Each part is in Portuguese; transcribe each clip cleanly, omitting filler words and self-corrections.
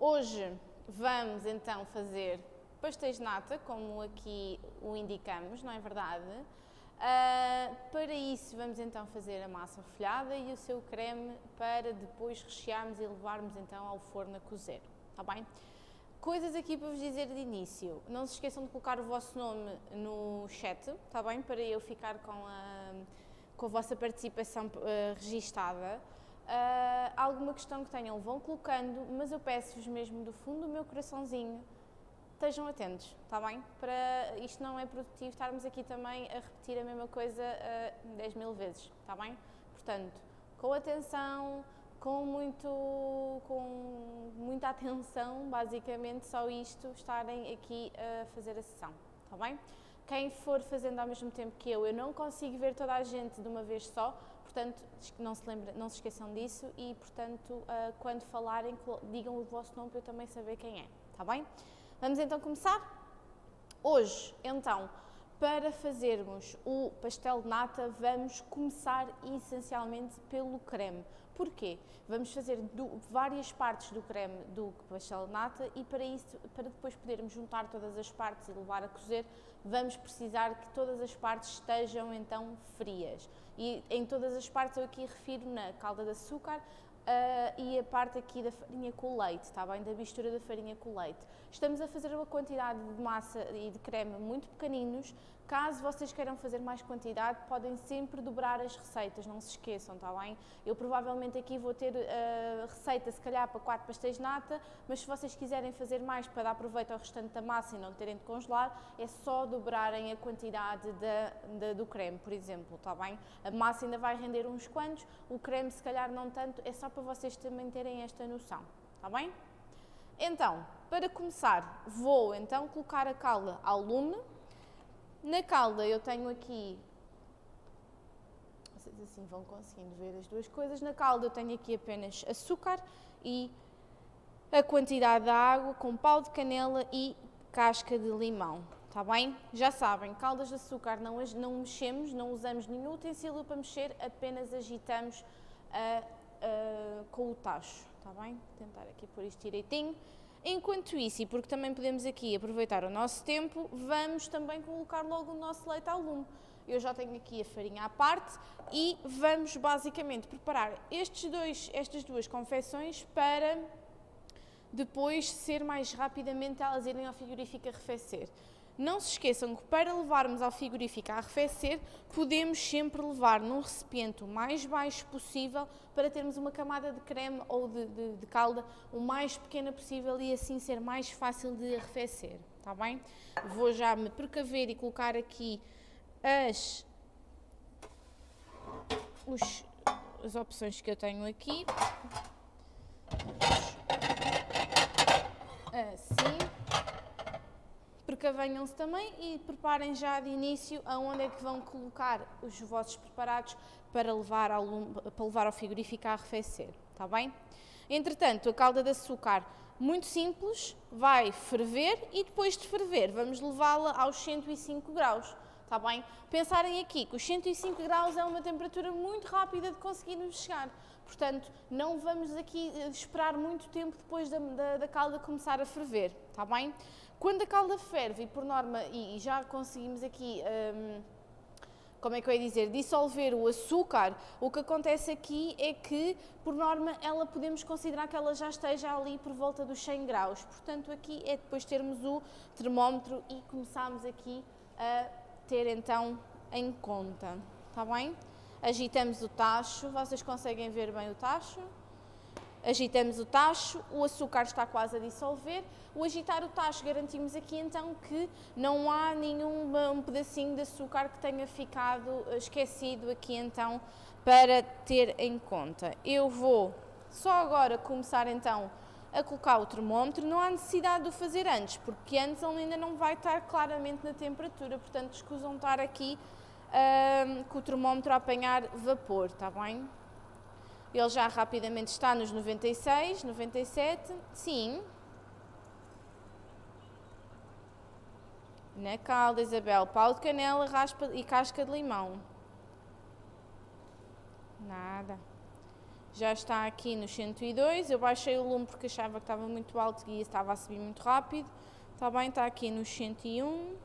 Hoje vamos então fazer pastéis de nata, como aqui o indicamos, não é verdade? Para isso vamos então fazer a massa folhada e o seu creme para depois rechearmos e levarmos então ao forno a cozer, está bem? Coisas aqui para vos dizer de início, não se esqueçam de colocar o vosso nome no chat, está bem? Para eu ficar com a vossa participação registada. Alguma questão que tenham vão colocando, mas eu peço-vos mesmo do fundo do meu coraçãozinho, estejam atentos, está bem? Para isto não é produtivo estarmos aqui também a repetir a mesma coisa 10 mil vezes, está bem? Portanto, com atenção, com muita atenção, basicamente só isto, estarem aqui a fazer a sessão, está bem? Quem for fazendo ao mesmo tempo que eu não consigo ver toda a gente de uma vez só, portanto, não se esqueçam disso e, portanto, quando falarem, digam o vosso nome para eu também saber quem é, está bem? Vamos então começar? Hoje, então, para fazermos o pastel de nata, vamos começar essencialmente pelo creme. Porquê? Vamos fazer várias partes do creme do pastel de nata e para isso, para depois podermos juntar todas as partes e levar a cozer, vamos precisar que todas as partes estejam então frias. E em todas as partes eu aqui refiro na calda de açúcar, e a parte aqui da farinha com leite, está bem? Da mistura da farinha com leite. Estamos a fazer uma quantidade de massa e de creme muito pequeninos. Caso vocês queiram fazer mais quantidade, podem sempre dobrar as receitas, não se esqueçam, está bem? Eu provavelmente aqui vou ter receita, se calhar, para 4 pastéis de nata, mas se vocês quiserem fazer mais para dar proveito ao restante da massa e não terem de congelar, é só dobrarem a quantidade do creme, por exemplo, está bem? A massa ainda vai render uns quantos, o creme se calhar não tanto, é só para vocês também terem esta noção, está bem? Então, para começar, vou então colocar a calda ao lume. Na calda eu tenho aqui, vocês assim vão conseguindo ver as duas coisas, na calda eu tenho aqui apenas açúcar e a quantidade de água com pau de canela e casca de limão, está bem? Já sabem, caldas de açúcar não mexemos, não usamos nenhum utensílio para mexer, apenas agitamos com o tacho, está bem? Vou tentar aqui pôr isto direitinho. Enquanto isso, e porque também podemos aqui aproveitar o nosso tempo, vamos também colocar logo o nosso leite ao lume. Eu já tenho aqui a farinha à parte e vamos basicamente preparar estas duas confecções para depois ser mais rapidamente elas irem ao frigorífico arrefecer. Não se esqueçam que para levarmos ao frigorífico a arrefecer, podemos sempre levar num recipiente o mais baixo possível para termos uma camada de creme ou de calda o mais pequena possível e assim ser mais fácil de arrefecer, está bem? Vou já me precaver e colocar aqui as opções que eu tenho aqui. Assim. Precavenham-se também e preparem já de início aonde é que vão colocar os vossos preparados para levar ao frigorífico a arrefecer, está bem? Entretanto, a calda de açúcar, muito simples, vai ferver e depois de ferver vamos levá-la aos 105 graus, está bem? Pensarem aqui que os 105 graus é uma temperatura muito rápida de conseguirmos chegar, portanto, não vamos aqui esperar muito tempo depois da calda começar a ferver, está bem? Quando a calda ferve e por norma, e já conseguimos aqui, como é que eu ia dizer, dissolver o açúcar, o que acontece aqui é que, por norma, podemos considerar que ela já esteja ali por volta dos 100 graus, portanto aqui é depois termos o termómetro e começarmos aqui a ter então em conta, está bem? Agitamos o tacho, vocês conseguem ver bem o tacho? Agitamos o tacho, o açúcar está quase a dissolver. O agitar o tacho garantimos aqui então que não há nenhum pedacinho de açúcar que tenha ficado esquecido aqui então para ter em conta. Eu vou só agora começar então a colocar o termómetro, não há necessidade de o fazer antes, porque antes ele ainda não vai estar claramente na temperatura, portanto escusam estar aqui com o termómetro a apanhar vapor, está bem? Ele já rapidamente está nos 96, 97, sim. Na calda, Isabel, pau de canela, raspa e casca de limão. Nada. já está aqui nos 102, eu baixei o lume porque achava que estava muito alto e estava a subir muito rápido. Está bem, está aqui nos 101.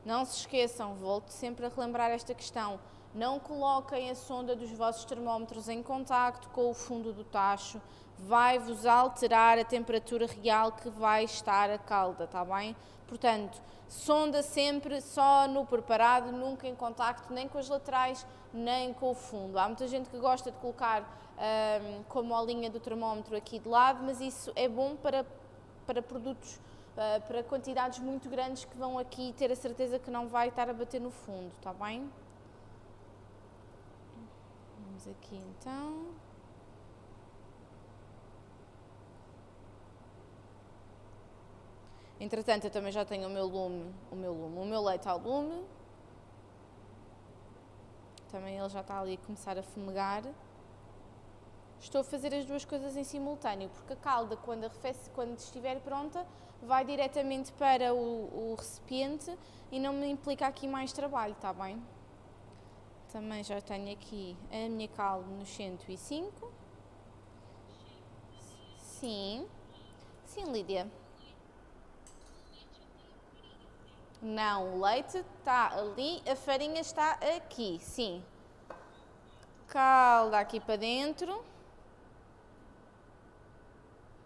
Não se esqueçam, volto sempre a relembrar esta questão, não coloquem a sonda dos vossos termómetros em contacto com o fundo do tacho, vai-vos alterar a temperatura real que vai estar a calda, está bem? Portanto, sonda sempre só no preparado, nunca em contacto nem com as laterais, nem com o fundo. Há muita gente que gosta de colocar como a linha do termómetro aqui de lado, mas isso é bom para produtos, para quantidades muito grandes que vão aqui ter a certeza que não vai estar a bater no fundo, está bem? Vamos aqui então. Entretanto, eu também já tenho o meu leite ao lume. Também ele já está ali a começar a fumegar. Estou a fazer as duas coisas em simultâneo, porque a calda, quando arrefece, quando estiver pronta, vai diretamente para o recipiente e não me implica aqui mais trabalho, está bem? Também já tenho aqui a minha calda nos 105. Sim. Sim, Lídia. Não, o leite está ali, a farinha está aqui, sim. Calda aqui para dentro.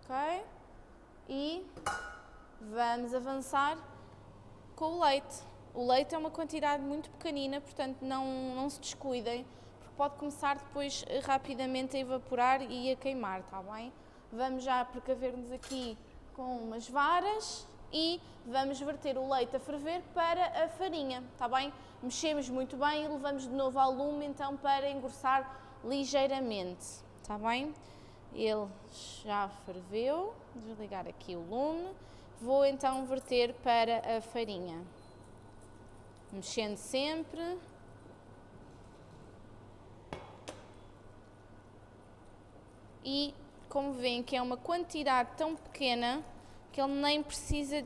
Ok? E vamos avançar com o leite. O leite é uma quantidade muito pequenina, portanto não se descuidem, porque pode começar depois rapidamente a evaporar e a queimar, está bem? Vamos já precaver-nos aqui com umas varas e vamos verter o leite a ferver para a farinha, está bem? Mexemos muito bem e levamos de novo ao lume então para engrossar ligeiramente, está bem? Ele já ferveu, desligar aqui o lume, vou então verter para a farinha, mexendo sempre. E como veem que é uma quantidade tão pequena que ele nem precisa.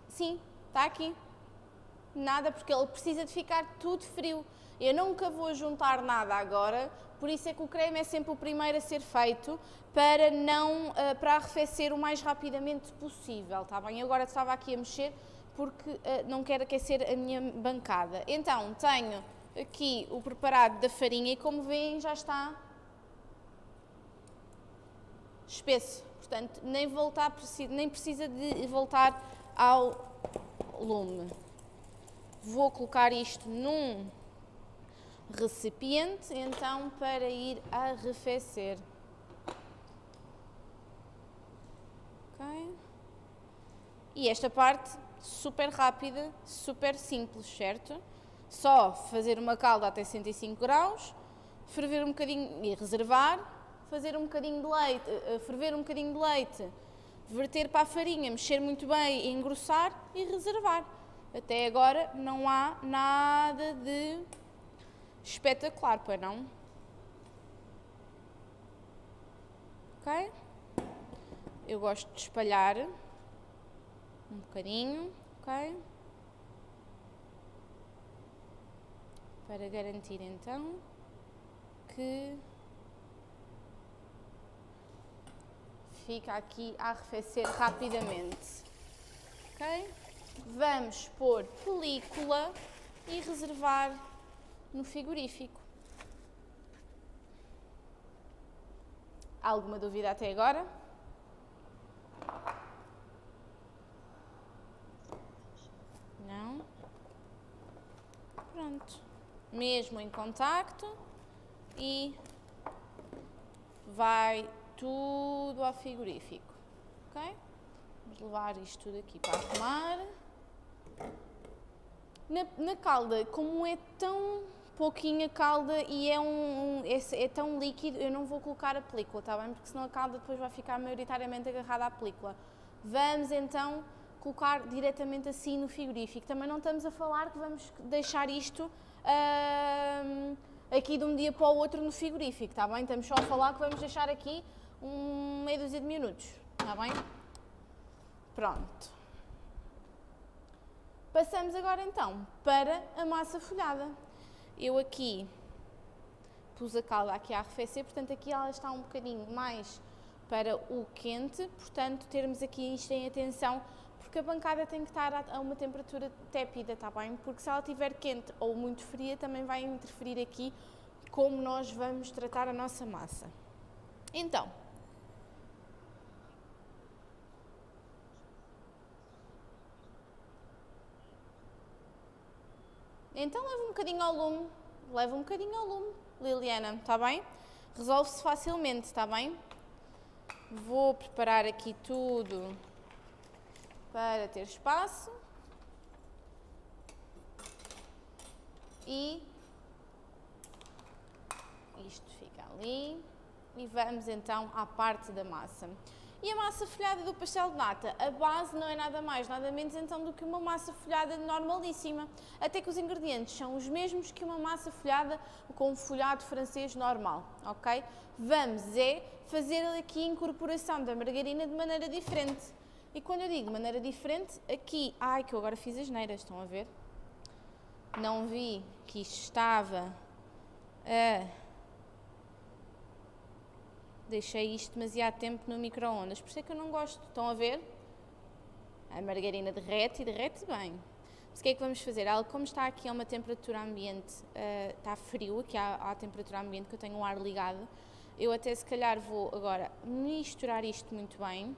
Sim, está aqui. Nada, porque ele precisa de ficar tudo frio. Eu nunca vou juntar nada agora, por isso é que o creme é sempre o primeiro a ser feito para para arrefecer o mais rapidamente possível, está bem? Eu agora estava aqui a mexer porque não quero aquecer a minha bancada. Então, tenho aqui o preparado da farinha e como veem já está espesso, portanto nem precisa de voltar ao lume. Vou colocar isto num recipiente, então, para ir arrefecer. Ok? E esta parte, super rápida, super simples, certo? Só fazer uma calda até 105 graus, ferver um bocadinho e reservar, fazer um bocadinho de leite, ferver um bocadinho de leite, verter para a farinha, mexer muito bem, engrossar e reservar. Até agora não há nada de espetacular, pois não? Ok? Eu gosto de espalhar um bocadinho, ok? Para garantir então que fica aqui a arrefecer rapidamente, ok? Vamos pôr película e reservar no frigorífico. Alguma dúvida até agora? Não? Pronto. Mesmo em contacto e vai tudo ao frigorífico, ok? Vamos levar isto tudo aqui para arrumar. Na calda, como é tão pouquinha calda e é tão líquido, eu não vou colocar a película, está bem? Porque senão a calda depois vai ficar maioritariamente agarrada à película. Vamos então colocar diretamente assim no frigorífico. Também não estamos a falar que vamos deixar isto aqui de um dia para o outro no frigorífico, está bem? Estamos só a falar que vamos deixar aqui meia dúzia de minutos, está bem? Pronto. Passamos agora então para a massa folhada. Eu aqui pus a calda aqui a arrefecer, portanto aqui ela está um bocadinho mais para o quente, portanto termos aqui isto em atenção, porque a bancada tem que estar a uma temperatura tépida, está bem? Porque se ela estiver quente ou muito fria também vai interferir aqui como nós vamos tratar a nossa massa. Então, leva um bocadinho ao lume, Liliana, está bem? Resolve-se facilmente, está bem? Vou preparar aqui tudo para ter espaço. E isto fica ali. E vamos então à parte da massa. E a massa folhada do pastel de nata, a base não é nada mais, nada menos então do que uma massa folhada normalíssima. Até que os ingredientes são os mesmos que uma massa folhada com um folhado francês normal, ok? Vamos fazer aqui a incorporação da margarina de maneira diferente. E quando eu digo de maneira diferente, aqui, que eu agora fiz as neiras, estão a ver? Não vi que isto estava Deixei isto demasiado tempo no micro-ondas, por isso é que eu não gosto. Estão a ver? A margarina derrete e derrete bem. Mas o que é que vamos fazer? Ela, como está aqui a uma temperatura ambiente, está frio, aqui à temperatura ambiente, que eu tenho o ar ligado, eu até se calhar vou agora misturar isto muito bem.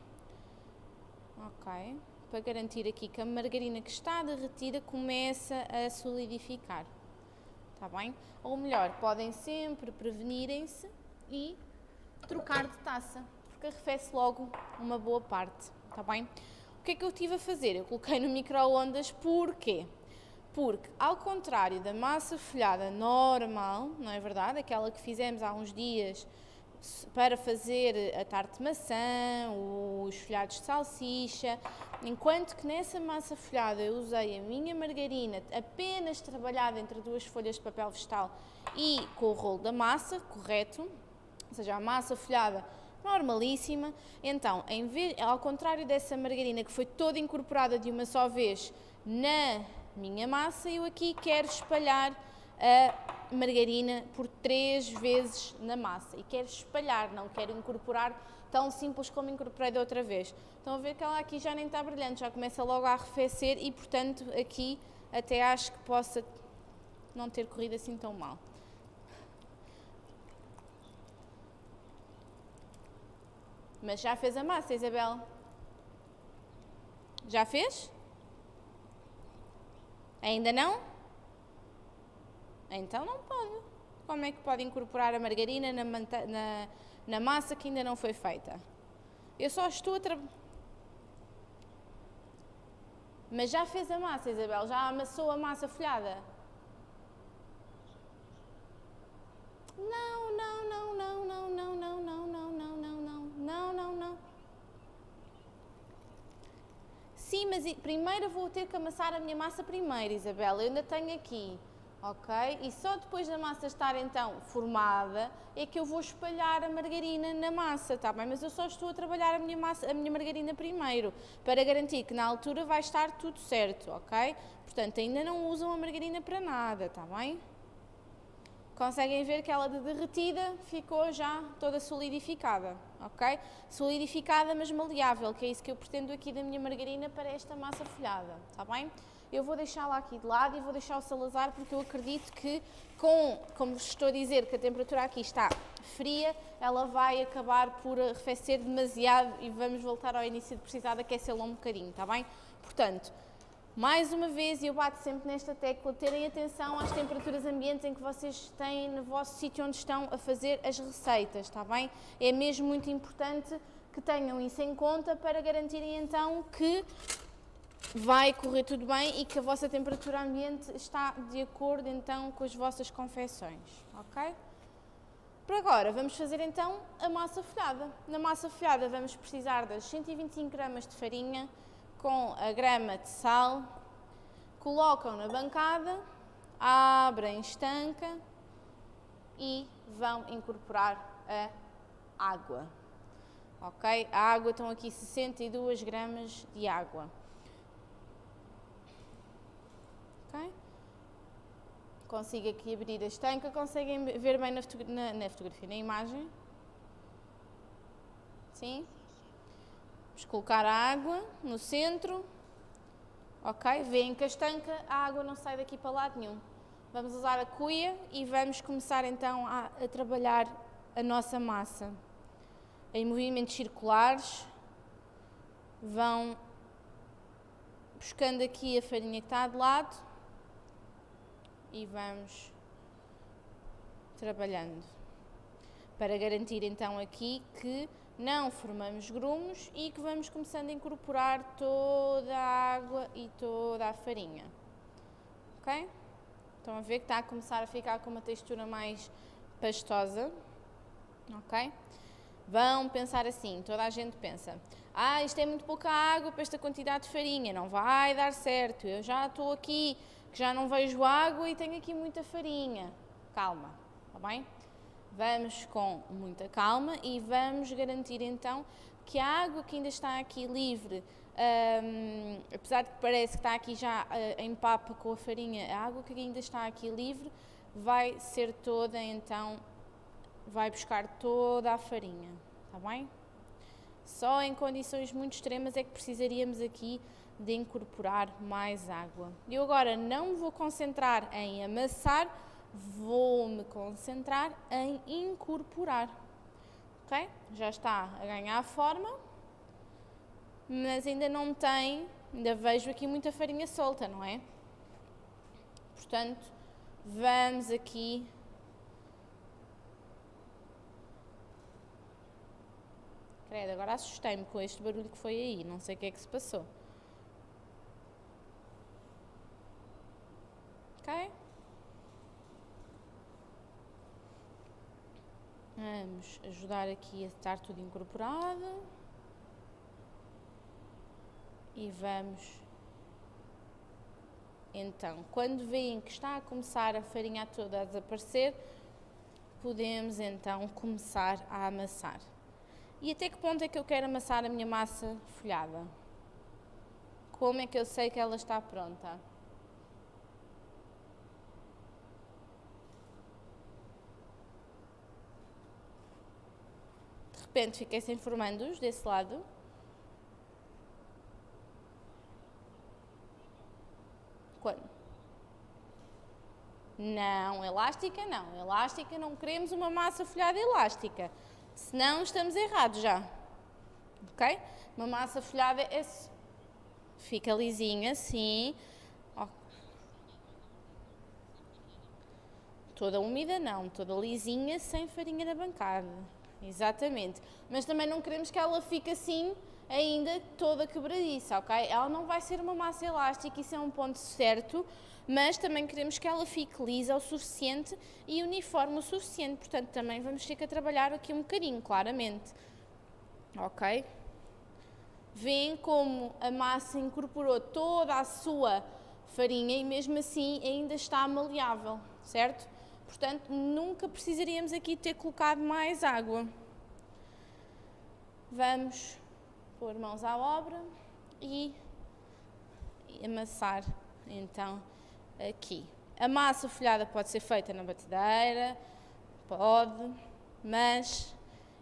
Ok? Para garantir aqui que a margarina que está derretida começa a solidificar. Está bem? Ou melhor, podem sempre prevenirem-se e trocar de taça, porque arrefece logo uma boa parte, está bem? O que é que eu estive a fazer? Eu coloquei no micro-ondas, porquê? Porque, ao contrário da massa folhada normal, não é verdade? Aquela que fizemos há uns dias para fazer a tarte de maçã, os folhados de salsicha, enquanto que nessa massa folhada eu usei a minha margarina apenas trabalhada entre duas folhas de papel vegetal e com o rolo da massa, correto? Ou seja, a massa folhada normalíssima. Então, ao contrário dessa margarina que foi toda incorporada de uma só vez na minha massa, eu aqui quero espalhar a margarina por 3 vezes na massa. E quero espalhar, não quero incorporar tão simples como incorporei da outra vez. Estão a ver que ela aqui já nem está brilhante, já começa logo a arrefecer e, portanto, aqui até acho que possa não ter corrido assim tão mal. Mas já fez a massa, Isabel? Já fez? Ainda não? Então não pode. Como é que pode incorporar a margarina na massa que ainda não foi feita? Eu só estou a trabalhar. Mas já fez a massa, Isabel? Já amassou a massa folhada? Não, não, não, não, não, não, não, não, não, não, não, não, não, não, não. Sim, mas primeiro vou ter que amassar a minha massa primeiro, Isabel. Eu ainda tenho aqui, ok? E só depois da massa estar então formada é que eu vou espalhar a margarina na massa, tá bem? Mas eu só estou a trabalhar a minha margarina primeiro, para garantir que na altura vai estar tudo certo, ok? Portanto, ainda não usam a margarina para nada, tá bem? Conseguem ver que ela de derretida ficou já toda solidificada, ok? Solidificada, mas maleável, que é isso que eu pretendo aqui da minha margarina para esta massa folhada, está bem? Eu vou deixá-la aqui de lado e vou deixar o Salazar porque eu acredito que como vos estou a dizer que a temperatura aqui está fria, ela vai acabar por arrefecer demasiado e vamos voltar ao início de precisar de aquecê-la um bocadinho, está bem? Portanto, mais uma vez, e eu bato sempre nesta tecla, terem atenção às temperaturas ambientes em que vocês têm no vosso sítio onde estão a fazer as receitas, está bem? É mesmo muito importante que tenham isso em conta para garantirem então que vai correr tudo bem e que a vossa temperatura ambiente está de acordo então com as vossas confecções, ok? Por agora, vamos fazer então a massa folhada. Na massa folhada vamos precisar das 125 gramas de farinha, com a grama de sal, colocam na bancada, abrem estanca e vão incorporar a água. ok? A água, estão aqui 62 gramas de água. Ok? Consigo aqui abrir a estanca, conseguem ver bem na fotografia, na imagem? Sim? Vamos colocar a água no centro, ok? Veem que a estanca, a água não sai daqui para lado nenhum. Vamos usar a cuia e vamos começar então a trabalhar a nossa massa. Em movimentos circulares, vão buscando aqui a farinha que está de lado e vamos trabalhando. Para garantir então aqui que não formamos grumos e que vamos começando a incorporar toda a água e toda a farinha. Ok? Estão a ver que está a começar a ficar com uma textura mais pastosa. Ok? Vão pensar assim, toda a gente pensa, isto é muito pouca água para esta quantidade de farinha, não vai dar certo, eu já estou aqui, que já não vejo água e tenho aqui muita farinha. Calma, está bem? Vamos com muita calma e vamos garantir então que a água que ainda está aqui livre, apesar de que parece que está aqui já em papa com a farinha, a água que ainda está aqui livre vai ser toda então, vai buscar toda a farinha, está bem? Só em condições muito extremas é que precisaríamos aqui de incorporar mais água. Eu agora não me vou concentrar em amassar, vou-me concentrar em incorporar, ok? Já está a ganhar forma, mas ainda não tem, ainda vejo aqui muita farinha solta, não é? Portanto, vamos aqui credo, agora assustei-me com este barulho que foi aí, não sei o que é que se passou. Ok? Vamos ajudar aqui a estar tudo incorporado. E vamos, então, quando veem que está a começar a farinha toda a desaparecer, podemos então começar a amassar. E até que ponto é que eu quero amassar a minha massa folhada? Como é que eu sei que ela está pronta? De repente fiquei sem formandos desse lado. Quando? Não, elástica não. Elástica não queremos uma massa folhada elástica. Senão estamos errados já. Ok? Uma massa folhada é... fica lisinha, sim. Toda úmida não, toda lisinha sem farinha na bancada. Exatamente. Mas também não queremos que ela fique assim ainda toda quebradiça, ok? Ela não vai ser uma massa elástica, isso é um ponto certo, mas também queremos que ela fique lisa o suficiente e uniforme o suficiente, portanto também vamos ter que trabalhar aqui um bocadinho, claramente, ok? Veem como a massa incorporou toda a sua farinha e mesmo assim ainda está maleável, certo? Portanto, nunca precisaríamos aqui ter colocado mais água. Vamos pôr mãos à obra e amassar então aqui. A massa folhada pode ser feita na batedeira, pode, mas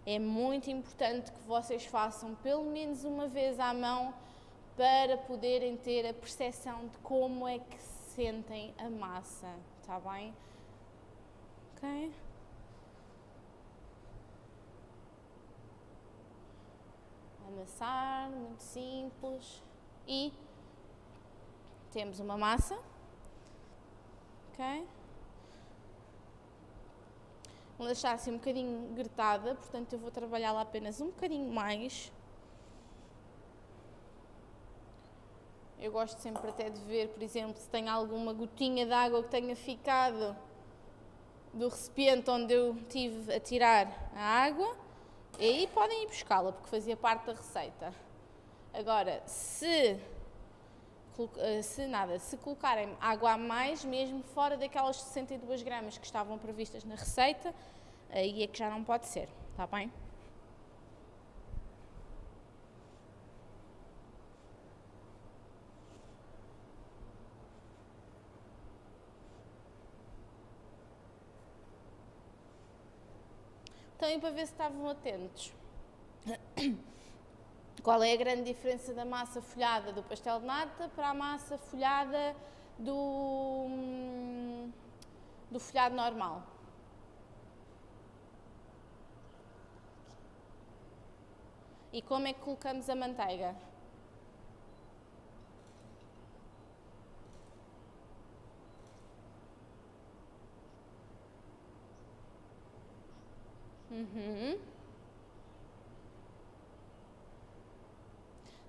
é muito importante que vocês façam pelo menos uma vez à mão para poderem ter a percepção de como é que sentem a massa, está bem? Ok? Amassar, muito simples. E temos uma massa. Ok? Vou deixar assim um bocadinho gretada, portanto eu vou trabalhá-la apenas um bocadinho mais. Eu gosto sempre até de ver, por exemplo, se tem alguma gotinha de água que tenha ficado do recipiente onde eu estive a tirar a água, e aí podem ir buscá-la, porque fazia parte da receita. Agora, se colocarem água a mais, mesmo fora daquelas 62 gramas que estavam previstas na receita, aí é que já não pode ser, está bem? Então, e para ver se estavam atentos, qual é a grande diferença da massa folhada do pastel de nata para a massa folhada do folhado normal? E como é que colocamos a manteiga?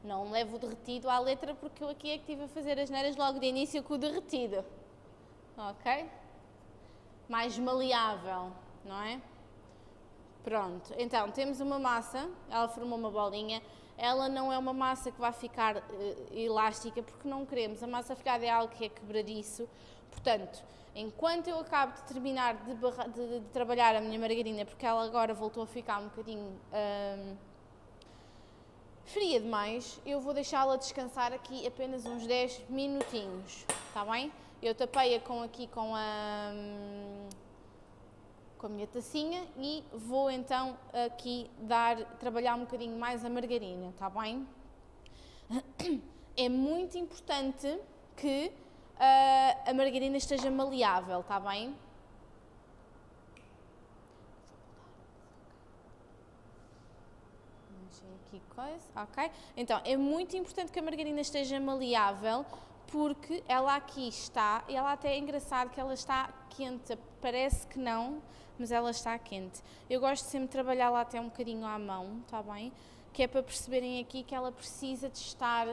Não me levo o derretido à letra porque eu aqui é que estive a fazer as neiras logo de início com o derretido. Ok? Mais maleável, não é? Pronto, então temos uma massa, ela formou uma bolinha, ela não é uma massa que vai ficar elástica porque não queremos, a massa folhada é algo que é quebradiço, portanto, enquanto eu acabo de terminar de trabalhar a minha margarina, porque ela agora voltou a ficar um bocadinho fria demais, eu vou deixá-la descansar aqui apenas uns 10 minutinhos, está bem? Eu tapei-a com a minha tacinha e vou então aqui trabalhar um bocadinho mais a margarina, está bem? É muito importante que a margarina esteja maleável, está bem? Aqui coisa, ok? Então, é muito importante que a margarina esteja maleável porque ela aqui está, e ela até é engraçado que ela está quente, parece que não, mas ela está quente. Eu gosto sempre de trabalhá-la até um bocadinho à mão, está bem? Que é para perceberem aqui que ela precisa de estar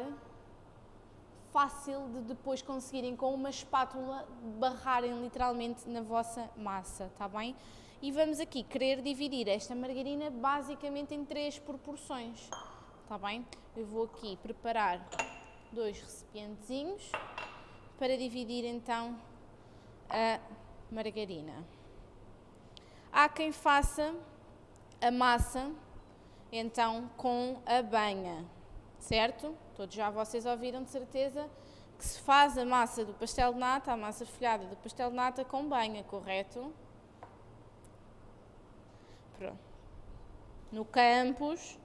fácil de depois conseguirem com uma espátula barrarem literalmente na vossa massa, está bem? E vamos aqui querer dividir esta margarina basicamente em 3 proporções, está bem? Eu vou aqui preparar 2 recipientezinhos para dividir então a margarina. Há quem faça a massa então com a banha, certo? Todos já vocês ouviram de certeza que se faz a massa do pastel de nata, a massa folhada do pastel de nata com banha, correto? Pronto. No campus,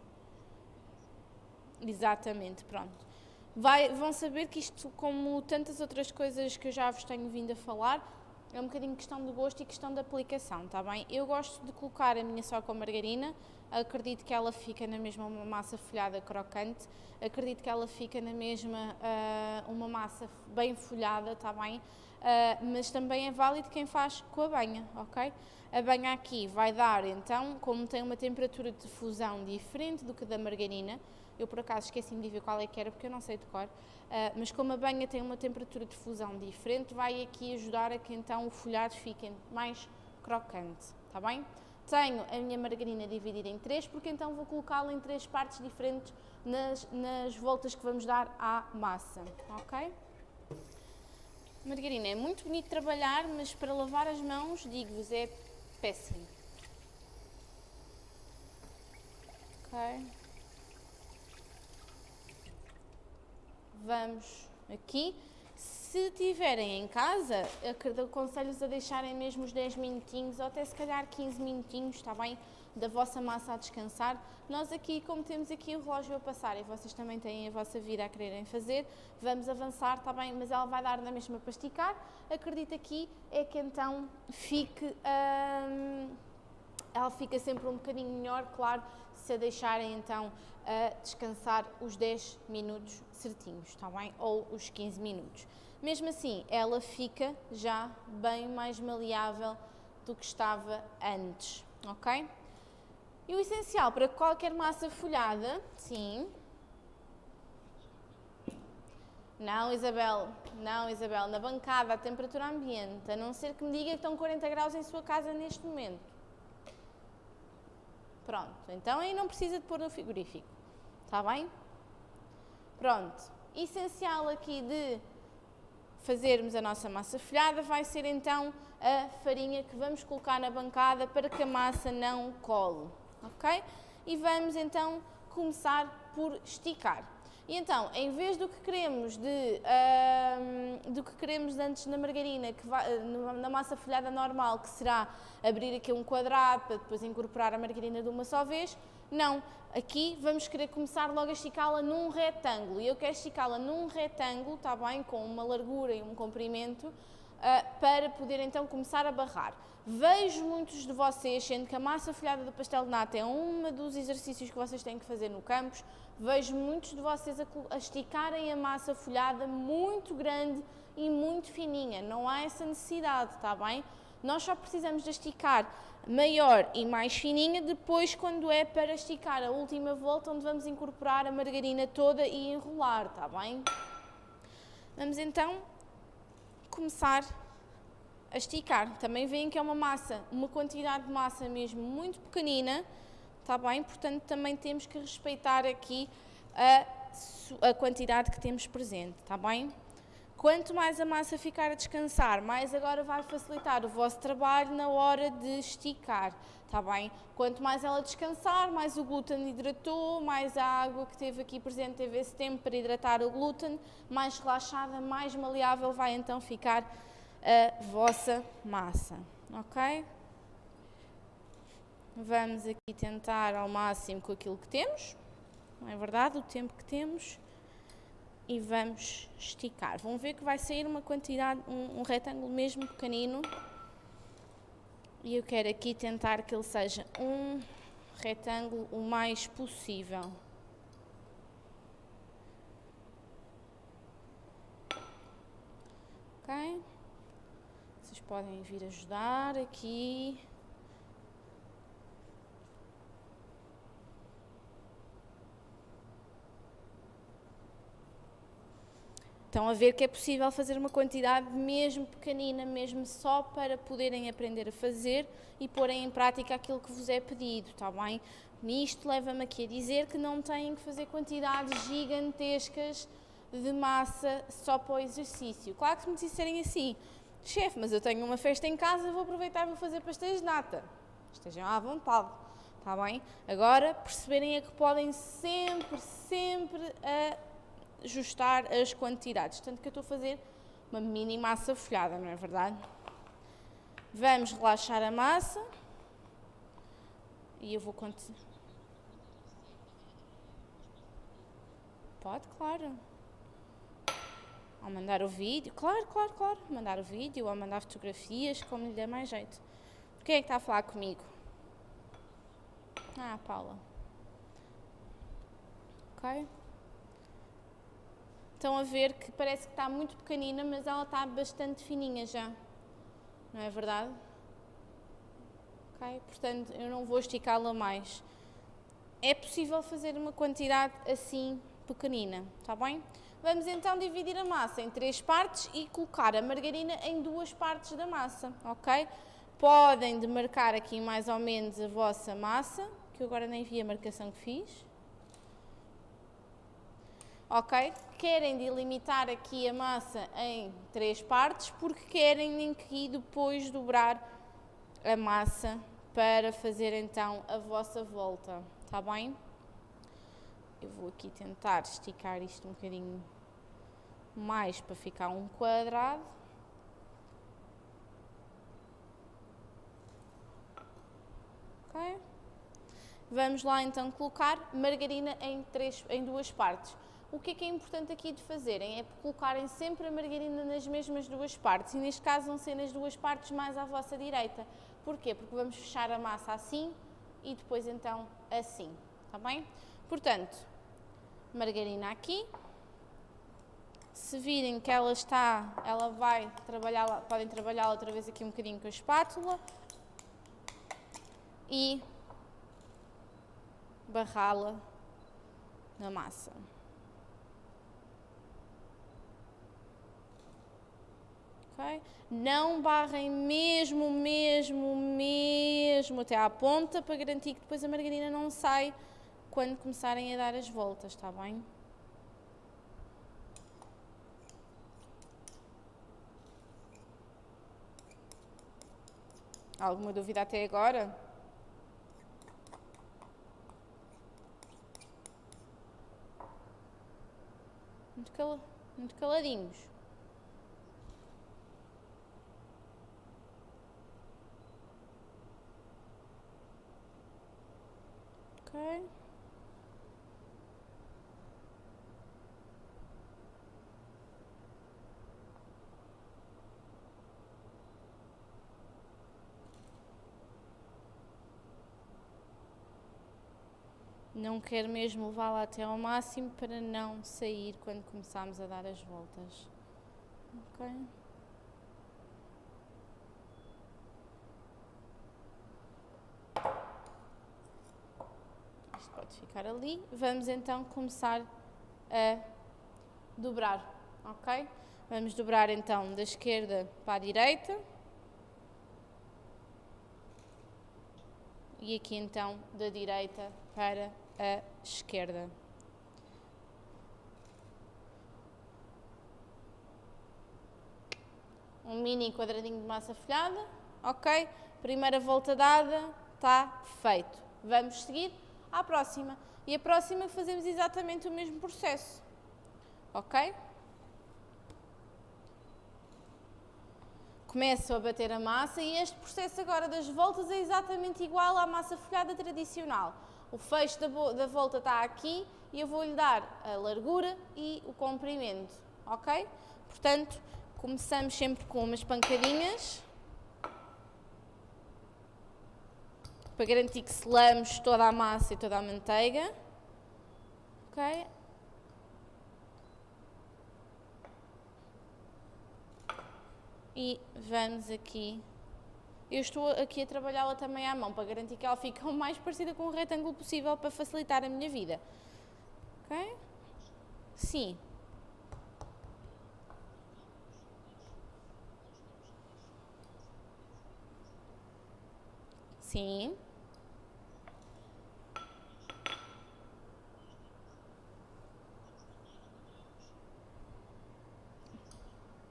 exatamente, pronto. Vão saber que isto, como tantas outras coisas que eu já vos tenho vindo a falar, é um bocadinho questão de gosto e questão de aplicação, está bem? Eu gosto de colocar a minha só com margarina, acredito que ela fica na mesma uma massa folhada crocante, acredito que ela fica na mesma uma massa bem folhada, está bem? Mas também é válido quem faz com a banha, ok? A banha aqui vai dar, então, como tem uma temperatura de fusão diferente do que da margarina, eu por acaso esqueci-me de ver qual é que era porque eu não sei de cor, mas como a banha tem uma temperatura de fusão diferente, vai aqui ajudar a que então o folhado fique mais crocante, está bem? Tenho a minha margarina dividida em 3, porque então vou colocá-la em 3 partes diferentes nas voltas que vamos dar à massa, ok? Margarina é muito bonito de trabalhar, mas para lavar as mãos, digo-vos, é péssimo. Ok. Vamos aqui. Se tiverem em casa, aconselho-vos a deixarem mesmo os 10 minutinhos ou até se calhar 15 minutinhos, está bem? Da vossa massa a descansar. Nós aqui, como temos aqui o relógio a passar e vocês também têm a vossa vida a quererem fazer, vamos avançar, está bem? Mas ela vai dar na mesma para esticar. Acredito aqui é que então ela fica sempre um bocadinho melhor, claro, se a deixarem então a descansar os 10 minutos certinhos, está bem? Ou os 15 minutos. Mesmo assim, ela fica já bem mais maleável do que estava antes, ok? E o essencial para qualquer massa folhada, sim. Não, Isabel, na bancada, a temperatura ambiente, a não ser que me diga que estão 40 graus em sua casa neste momento. Pronto, então aí não precisa de pôr no frigorífico, está bem? Pronto, essencial aqui de fazermos a nossa massa folhada vai ser então a farinha que vamos colocar na bancada para que a massa não cole, ok? E vamos então começar por esticar. E então, em vez do que queremos antes na margarina, na massa folhada normal, que será abrir aqui um quadrado para depois incorporar a margarina de uma só vez, não. Aqui vamos querer começar logo a esticá-la num retângulo. E eu quero esticá-la num retângulo, está bem, com uma largura e um comprimento, para poder então começar a barrar. Vejo muitos de vocês, sendo que a massa folhada do pastel de nata é um dos exercícios que vocês têm que fazer no campus, vejo muitos de vocês a esticarem a massa folhada muito grande e muito fininha. Não há essa necessidade, está bem? Nós só precisamos de esticar maior e mais fininha depois quando é para esticar a última volta, onde vamos incorporar a margarina toda e enrolar, está bem? Vamos então começar a esticar. Também veem que é uma quantidade de massa mesmo muito pequenina, está bem? Portanto, também temos que respeitar aqui a quantidade que temos presente, está bem? Quanto mais a massa ficar a descansar, mais agora vai facilitar o vosso trabalho na hora de esticar, está bem? Quanto mais ela descansar, mais o glúten hidratou, mais a água que teve aqui presente teve esse tempo para hidratar o glúten, mais relaxada, mais maleável vai então ficar a vossa massa, ok? Vamos aqui tentar ao máximo com aquilo que temos, não é verdade? O tempo que temos. E vamos esticar. Vão ver que vai sair uma quantidade, um retângulo mesmo pequenino. E eu quero aqui tentar que ele seja um retângulo o mais possível. Ok? Vocês podem vir ajudar aqui. Estão a ver que é possível fazer uma quantidade mesmo pequenina, mesmo só para poderem aprender a fazer e porem em prática aquilo que vos é pedido, está bem? Isto leva-me aqui a dizer que não têm que fazer quantidades gigantescas de massa só para o exercício. Claro que se me disserem assim, chefe, mas eu tenho uma festa em casa, vou aproveitar e vou fazer pastéis de nata. Estejam à vontade, está bem? Agora, perceberem é que podem sempre ajustar as quantidades, tanto que eu estou a fazer uma mini massa folhada, não é verdade? Vamos relaxar a massa e eu vou continuar. Pode, claro. Ao mandar o vídeo, claro, mandar o vídeo ou mandar fotografias, como lhe der mais jeito. Quem é que está a falar comigo? Ah, Paula. Ok? Estão a ver que parece que está muito pequenina, mas ela está bastante fininha já. Não é verdade? Ok? Portanto, eu não vou esticá-la mais. É possível fazer uma quantidade assim pequenina, está bem? Vamos então dividir a massa em 3 partes e colocar a margarina em 2 partes da massa, ok? Podem demarcar aqui mais ou menos a vossa massa, que eu agora nem vi a marcação que fiz. Ok? Querem delimitar aqui a massa em 3 partes porque querem aqui depois dobrar a massa para fazer então a vossa volta, está bem? Eu vou aqui tentar esticar isto um bocadinho mais para ficar um quadrado. Ok? Vamos lá então colocar margarina em 2 partes. O que é importante aqui de fazerem é colocarem sempre a margarina nas mesmas 2 partes e neste caso vão ser nas 2 partes mais à vossa direita. Porquê? Porque vamos fechar a massa assim e depois então assim, está bem? Portanto, margarina aqui. Se virem que ela vai trabalhar, podem trabalhar outra vez aqui um bocadinho com a espátula e barrá-la na massa. Okay? Não barrem mesmo até à ponta para garantir que depois a margarina não sai quando começarem a dar as voltas, está bem? Alguma dúvida até agora? muito caladinhos. Ok. Não quero mesmo levá-la até ao máximo para não sair quando começarmos a dar as voltas. Ok? Isto pode ficar ali. Vamos então começar a dobrar, ok? Vamos dobrar então da esquerda para a direita. E aqui então da direita para a esquerda. Um mini quadradinho de massa folhada, ok? Primeira volta dada, está feito. Vamos seguir à próxima. E a próxima fazemos exatamente o mesmo processo, ok? Começo a bater a massa e este processo agora das voltas é exatamente igual à massa folhada tradicional. O fecho da volta está aqui e eu vou-lhe dar a largura e o comprimento, ok? Portanto, começamos sempre com umas pancadinhas, para garantir que selamos toda a massa e toda a manteiga, ok? E vamos aqui. Eu estou aqui a trabalhá-la também à mão, para garantir que ela fique o mais parecida com um retângulo possível, para facilitar a minha vida. Ok? Sim. Sim.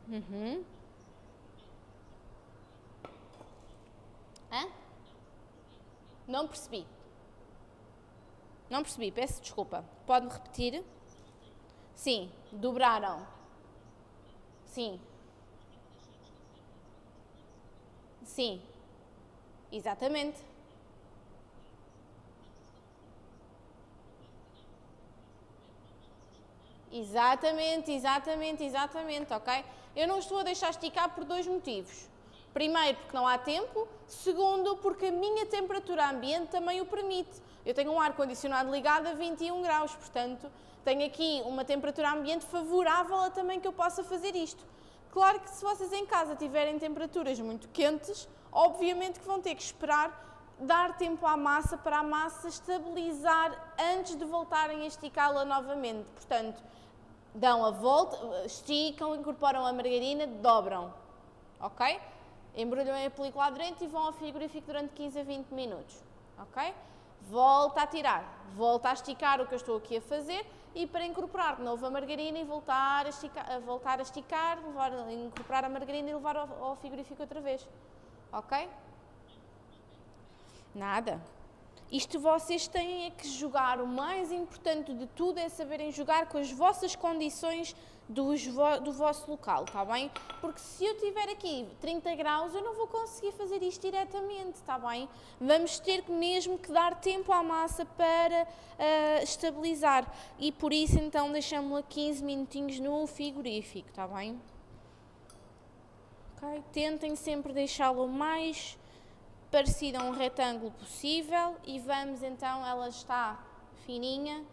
Uhum. Hã? Não percebi. Não percebi, peço desculpa. Pode-me repetir? Sim, dobraram. Sim. Sim. Exatamente. Exatamente, ok? Eu não estou a deixar esticar por dois motivos. Primeiro, porque não há tempo. Segundo, porque a minha temperatura ambiente também o permite. Eu tenho um ar-condicionado ligado a 21 graus, portanto, tenho aqui uma temperatura ambiente favorável a também que eu possa fazer isto. Claro que se vocês em casa tiverem temperaturas muito quentes, obviamente que vão ter que esperar dar tempo à massa para a massa estabilizar antes de voltarem a esticá-la novamente. Portanto, dão a volta, esticam, incorporam a margarina, dobram, ok? Embrulham a película aderente e vão ao frigorífico durante 15 a 20 minutos, ok? Volta a tirar, volta a esticar o que eu estou aqui a fazer e para incorporar de novo a margarina e voltar a esticar, incorporar a margarina e levar ao frigorífico outra vez, ok? Nada. Isto vocês têm é que jogar. O mais importante de tudo é saberem jogar com as vossas condições do vosso local, está bem? Porque se eu tiver aqui 30 graus, eu não vou conseguir fazer isto diretamente, está bem? Vamos ter mesmo que dar tempo à massa para estabilizar. E por isso, então, deixamos-la 15 minutinhos no frigorífico, está bem? Ok? Tentem sempre deixá-lo mais parecida a um retângulo possível e vamos então, ela está fininha,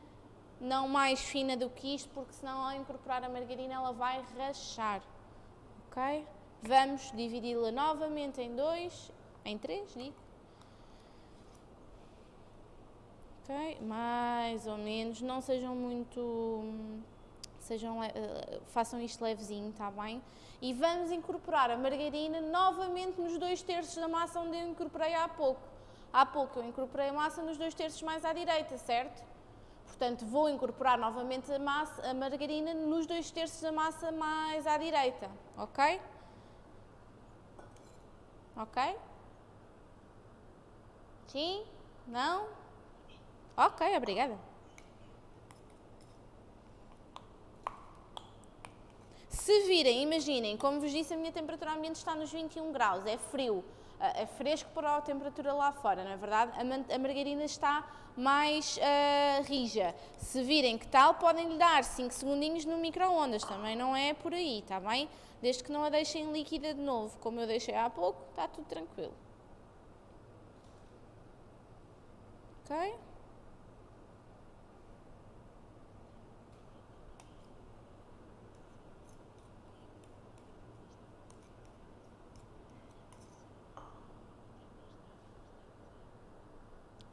não mais fina do que isto, porque senão ao incorporar a margarina ela vai rachar, ok? Vamos dividi-la novamente em três, digo. Ok? Mais ou menos, não sejam muito, façam isto levezinho, está bem? E vamos incorporar a margarina novamente nos 2/3 da massa onde eu incorporei há pouco. Há pouco eu incorporei a massa nos 2/3 mais à direita, certo? Portanto, vou incorporar novamente a margarina nos 2/3 da massa mais à direita, ok? Ok? Sim? Não? Ok, obrigada. Se virem, imaginem, como vos disse, a minha temperatura ambiente está nos 21 graus, é frio, é fresco para a temperatura lá fora, não é verdade? A margarina está mais rija. Se virem que tal, podem lhe dar 5 segundinhos no micro-ondas, também não é por aí, está bem? Desde que não a deixem líquida de novo, como eu deixei há pouco, está tudo tranquilo. Ok?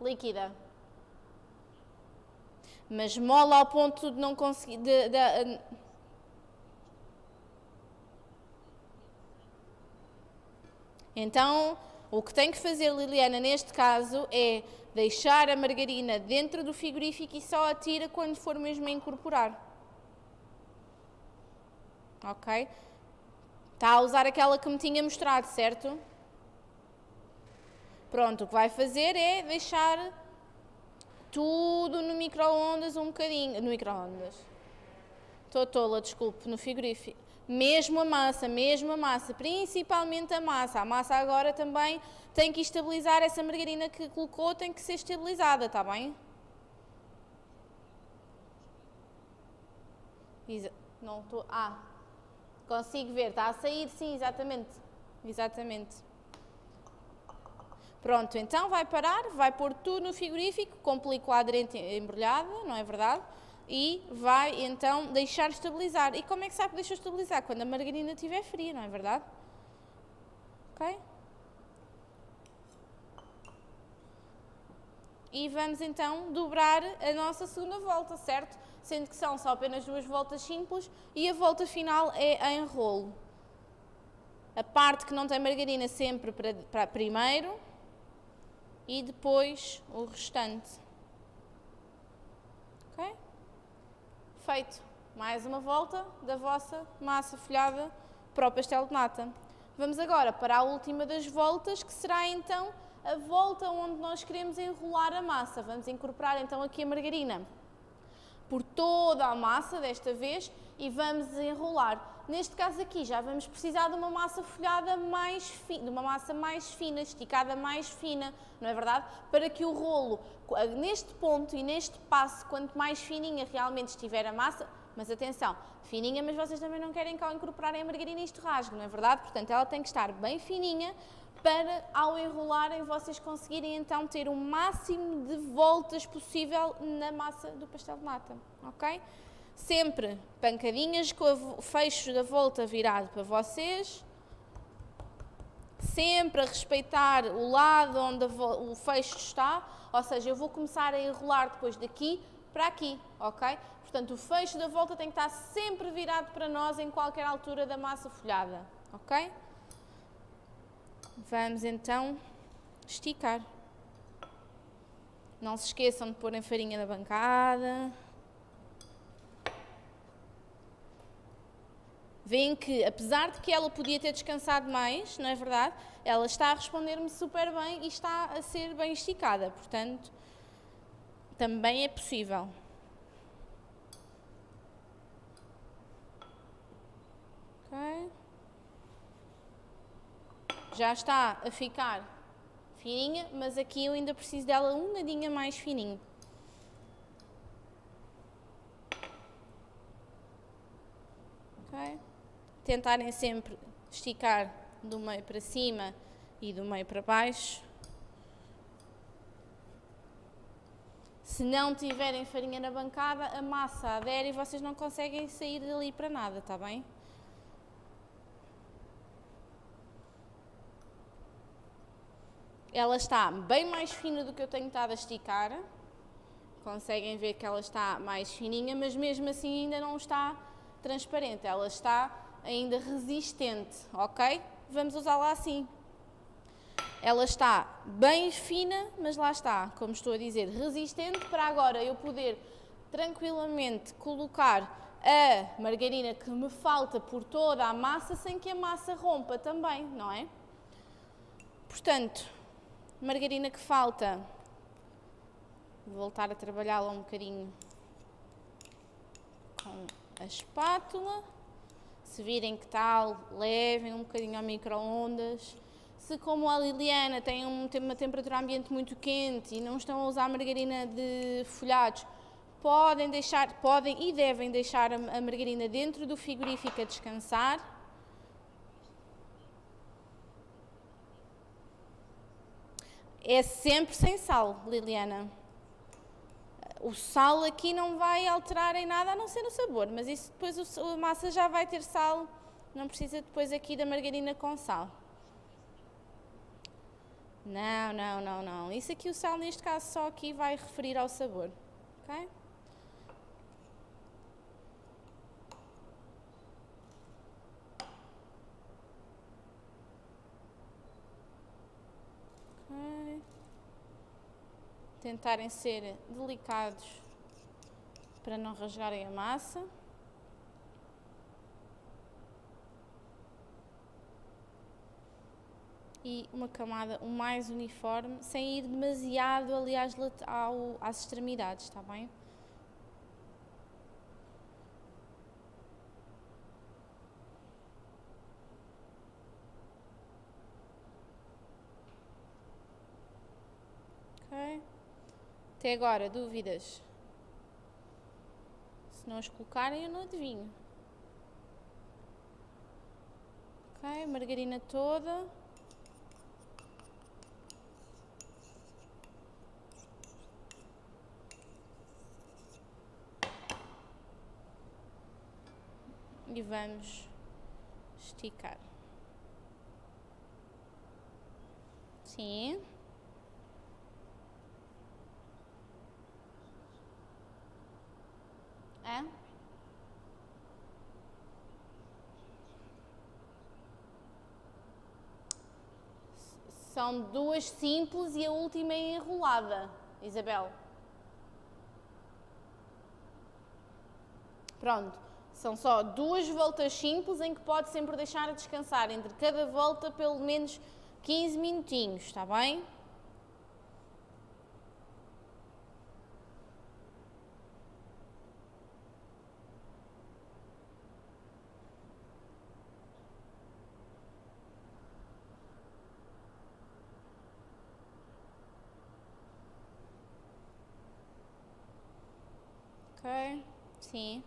Líquida. Mas mole ao ponto de não conseguir... Então, o que tem que fazer, Liliana, neste caso, é deixar a margarina dentro do frigorífico e só a tira quando for mesmo a incorporar. Ok? Está a usar aquela que me tinha mostrado, certo? Pronto, o que vai fazer é deixar tudo no micro-ondas um bocadinho. No micro-ondas. Estou tola, desculpe, no frigorífico. Mesmo a massa, principalmente a massa. A massa agora também tem que estabilizar, essa margarina que colocou tem que ser estabilizada, está bem? Não estou... consigo ver, está a sair, sim, exatamente. Exatamente. Pronto, então vai parar, vai pôr tudo no frigorífico, com película aderente embrulhada, não é verdade? E vai então deixar estabilizar. E como é que sabe que deixou estabilizar? Quando a margarina estiver fria, não é verdade? Ok? E vamos então dobrar a nossa segunda volta, certo? Sendo que são só apenas 2 voltas simples e a volta final é em rolo. A parte que não tem margarina sempre para primeiro e depois o restante. Ok? Feito. Mais uma volta da vossa massa folhada para o pastel de nata. Vamos agora para a última das voltas, que será então a volta onde nós queremos enrolar a massa. Vamos incorporar então aqui a margarina por toda a massa desta vez e vamos enrolar. Neste caso aqui já vamos precisar de uma massa folhada mais fina, de uma massa mais fina, esticada mais fina, não é verdade? Para que o rolo, neste ponto e neste passo, quanto mais fininha realmente estiver a massa, mas atenção, fininha, mas vocês também não querem cá incorporarem a margarina e isto rasgue, não é verdade? Portanto, ela tem que estar bem fininha para, ao enrolarem, vocês conseguirem então ter o máximo de voltas possível na massa do pastel de nata, ok? Sempre pancadinhas com o fecho da volta virado para vocês, sempre a respeitar o lado onde o fecho está, ou seja, eu vou começar a enrolar depois daqui para aqui, ok? Portanto, o fecho da volta tem que estar sempre virado para nós em qualquer altura da massa folhada, ok? Vamos então esticar. Não se esqueçam de pôr a farinha na bancada. Veem que, apesar de que ela podia ter descansado mais, não é verdade? Ela está a responder-me super bem e está a ser bem esticada. Portanto, também é possível. Ok. Já está a ficar fininha, mas aqui eu ainda preciso dela um nadinha mais fininho. Ok. Tentarem sempre esticar do meio para cima e do meio para baixo. Se não tiverem farinha na bancada, a massa adere e vocês não conseguem sair dali para nada, está bem? Ela está bem mais fina do que eu tenho estado a esticar. Conseguem ver que ela está mais fininha, mas mesmo assim ainda não está transparente. Ela está ainda resistente, ok? Vamos usá-la assim. Ela está bem fina, mas lá está, como estou a dizer, resistente para agora eu poder tranquilamente colocar a margarina que me falta por toda a massa sem que a massa rompa também, não é? Portanto, margarina que falta, vou voltar a trabalhá-la um bocadinho com a espátula. Se virem que tal, levem um bocadinho ao micro-ondas. Se, como a Liliana, têm uma temperatura ambiente muito quente e não estão a usar margarina de folhados, podem e devem deixar a margarina dentro do frigorífico a descansar. É sempre sem sal, Liliana. O sal aqui não vai alterar em nada a não ser no sabor, mas isso depois a massa já vai ter sal, não precisa depois aqui da margarina com sal. Não, não, não, não. Isso aqui, o sal neste caso só aqui vai referir ao sabor, ok? Ok. Tentarem ser delicados para não rasgarem a massa. E uma camada o mais uniforme, sem ir demasiado ali às extremidades, está bem? Ok? Até agora, dúvidas? Se não as colocarem, eu não adivinho. Ok? Margarina toda. E vamos esticar. Sim. É? São duas simples e a última é enrolada, Isabel. Pronto. São só duas voltas simples em que pode sempre deixar a descansar entre cada volta pelo menos 15 minutinhos, está bem? Ok? Sim.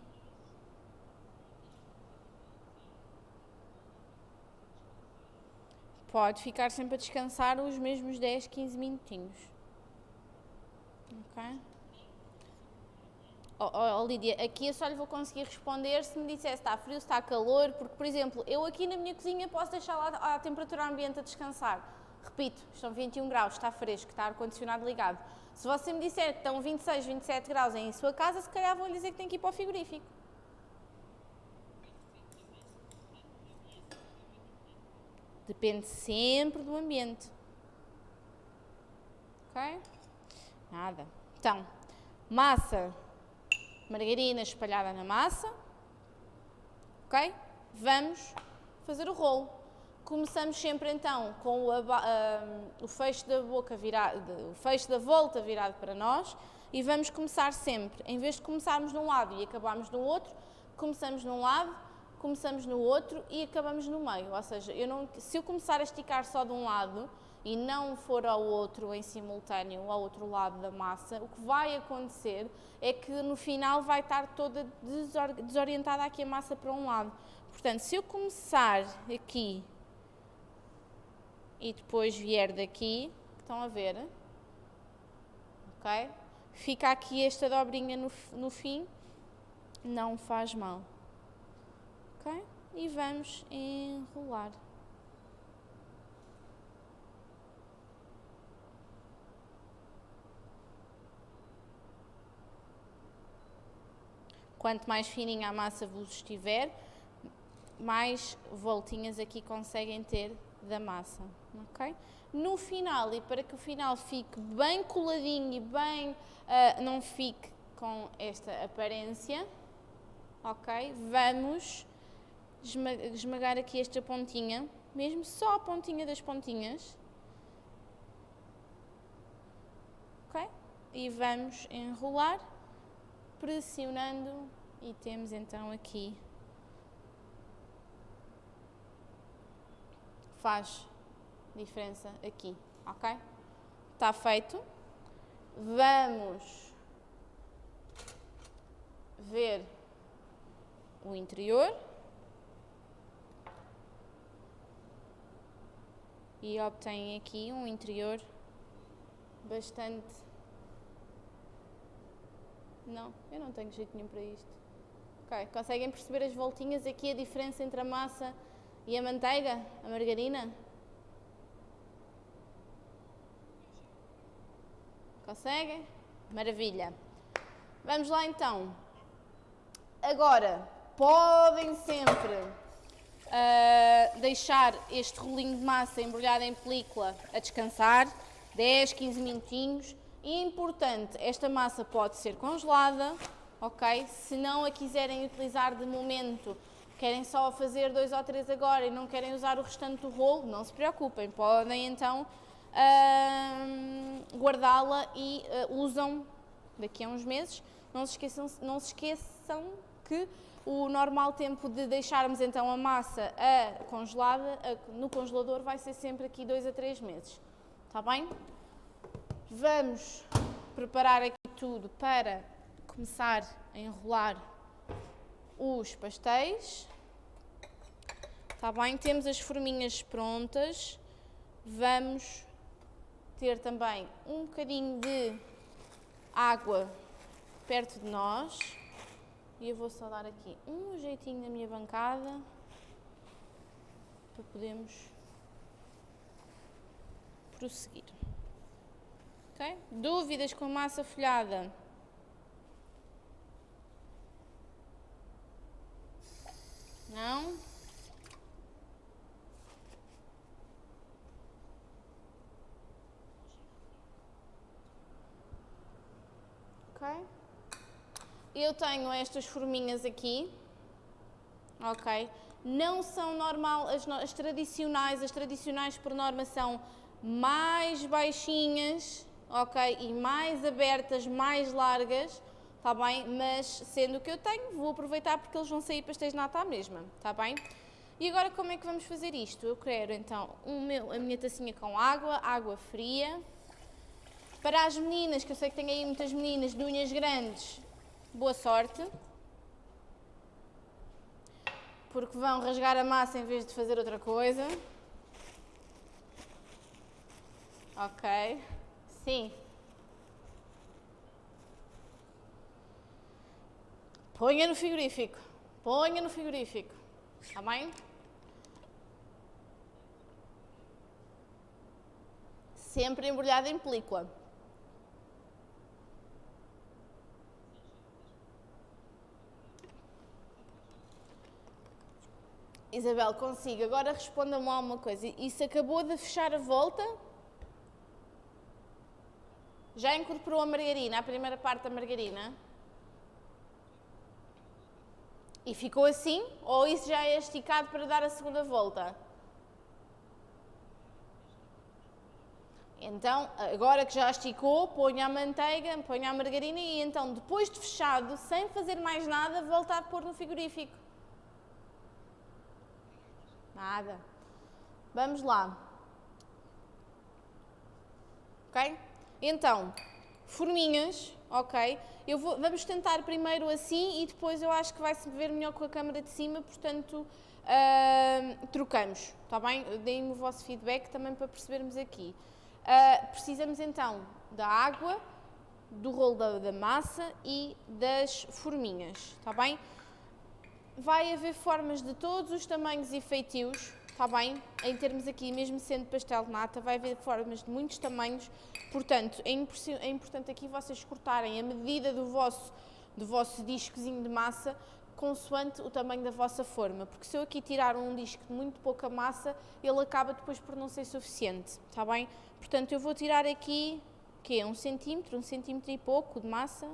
Pode ficar sempre a descansar os mesmos 10, 15 minutinhos. Ok? Lídia, aqui eu só lhe vou conseguir responder se me dissesse se está frio, se está calor, porque, por exemplo, eu aqui na minha cozinha posso deixar lá a temperatura ambiente a descansar. Repito, estão 21 graus, está fresco, está ar-condicionado ligado. Se você me disser que estão 26, 27 graus em sua casa, se calhar vou-lhe dizer que tem que ir para o frigorífico. Depende sempre do ambiente. Ok? Nada. Então, massa, margarina espalhada na massa. Ok? Vamos fazer o rolo. Começamos sempre então com o fecho da boca virado, o fecho da volta virado para nós e vamos começar sempre, em vez de começarmos num lado e acabarmos no outro, começamos num lado, começamos no outro e acabamos no meio. Ou seja, se eu começar a esticar só de um lado e não for ao outro em simultâneo, ao outro lado da massa, o que vai acontecer é que no final vai estar toda desorientada aqui a massa para um lado. Portanto, se eu começar aqui e depois vier daqui, estão a ver, ok? Fica aqui esta dobrinha no fim, não faz mal, ok? E vamos enrolar. Quanto mais fininha a massa vos estiver, mais voltinhas aqui conseguem ter da massa, ok? No final, e para que o final fique bem coladinho e bem, não fique com esta aparência, ok? Vamos esmagar aqui esta pontinha, mesmo só a pontinha das pontinhas, ok? E vamos enrolar, pressionando e temos então aqui faz diferença aqui, ok? Está feito. Vamos ver o interior. E obtém aqui um interior bastante... Não, eu não tenho jeito nenhum para isto. Ok, conseguem perceber as voltinhas aqui, a diferença entre a massa e a manteiga, a margarina? Conseguem? Maravilha. Vamos lá então. Agora, podem sempre deixar este rolinho de massa embrulhado em película a descansar, 10, 15 minutinhos. E é importante, esta massa pode ser congelada, ok? Se não a quiserem utilizar de momento, querem só fazer 2 ou 3 agora e não querem usar o restante do rolo, não se preocupem, podem então guardá-la e usam daqui a uns meses. Não se esqueçam que o normal tempo de deixarmos então a massa congelada no congelador vai ser sempre aqui 2 a 3 meses, está bem? Vamos preparar aqui tudo para começar a enrolar os pastéis. Está bem? Temos as forminhas prontas. Vamos ter também um bocadinho de água perto de nós. E eu vou só dar aqui um jeitinho na minha bancada para podermos prosseguir. Okay? Dúvidas com a massa folhada? Não? Ok? Eu tenho estas forminhas aqui, ok? Não são normal, as tradicionais por norma são mais baixinhas, ok? E mais abertas, mais largas, está bem? Mas sendo o que eu tenho, vou aproveitar porque eles vão sair pastéis de nata à mesma, está bem? E agora como é que vamos fazer isto? Eu quero então a minha tacinha com água fria. Para as meninas, que eu sei que tem aí muitas meninas de unhas grandes, boa sorte. Porque vão rasgar a massa em vez de fazer outra coisa. Ok. Sim. Ponha no frigorífico. Ponha no frigorífico. Está bem? Sempre embrulhado em película. Isabel, consigo. Agora responda-me lá uma coisa. Isso acabou de fechar a volta? Já incorporou a margarina, a primeira parte da margarina? E ficou assim? Ou isso já é esticado para dar a segunda volta? Então, agora que já esticou, ponha a manteiga, ponha a margarina e então, depois de fechado, sem fazer mais nada, volta a pôr no frigorífico. Nada. Vamos lá. Ok? Então, forminhas, ok? Vamos tentar primeiro assim e depois eu acho que vai-se ver melhor com a câmara de cima, portanto, trocamos, está bem? Deem-me o vosso feedback também para percebermos aqui. Precisamos então da água, do rolo da massa e das forminhas, está bem? Vai haver formas de todos os tamanhos e feitios, está bem? Em termos aqui, mesmo sendo pastel de nata, vai haver formas de muitos tamanhos, portanto, é importante aqui vocês cortarem a medida do vosso discozinho de massa consoante o tamanho da vossa forma, porque se eu aqui tirar um disco de muito pouca massa, ele acaba depois por não ser suficiente, está bem? Portanto, eu vou tirar aqui, o quê? 1 centímetro e pouco de massa,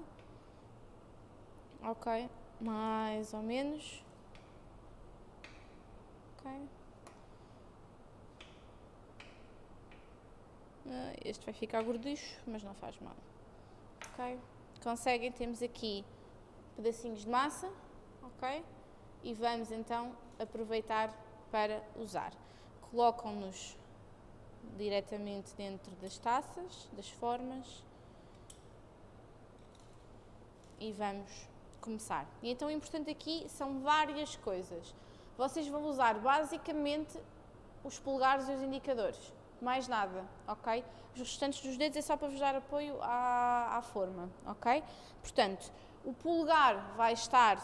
ok? Mais ou menos. Ok. Este vai ficar gorducho, mas não faz mal. Ok. Conseguem? Temos aqui pedacinhos de massa, ok? E vamos então aproveitar para usar. colocam-nos diretamente dentro das taças, das formas, e vamos começar. E então o importante aqui são várias coisas. Vocês vão usar basicamente os polegares e os indicadores, mais nada, ok? Os restantes dos dedos é só para vos dar apoio à forma, ok? Portanto, o polegar vai estar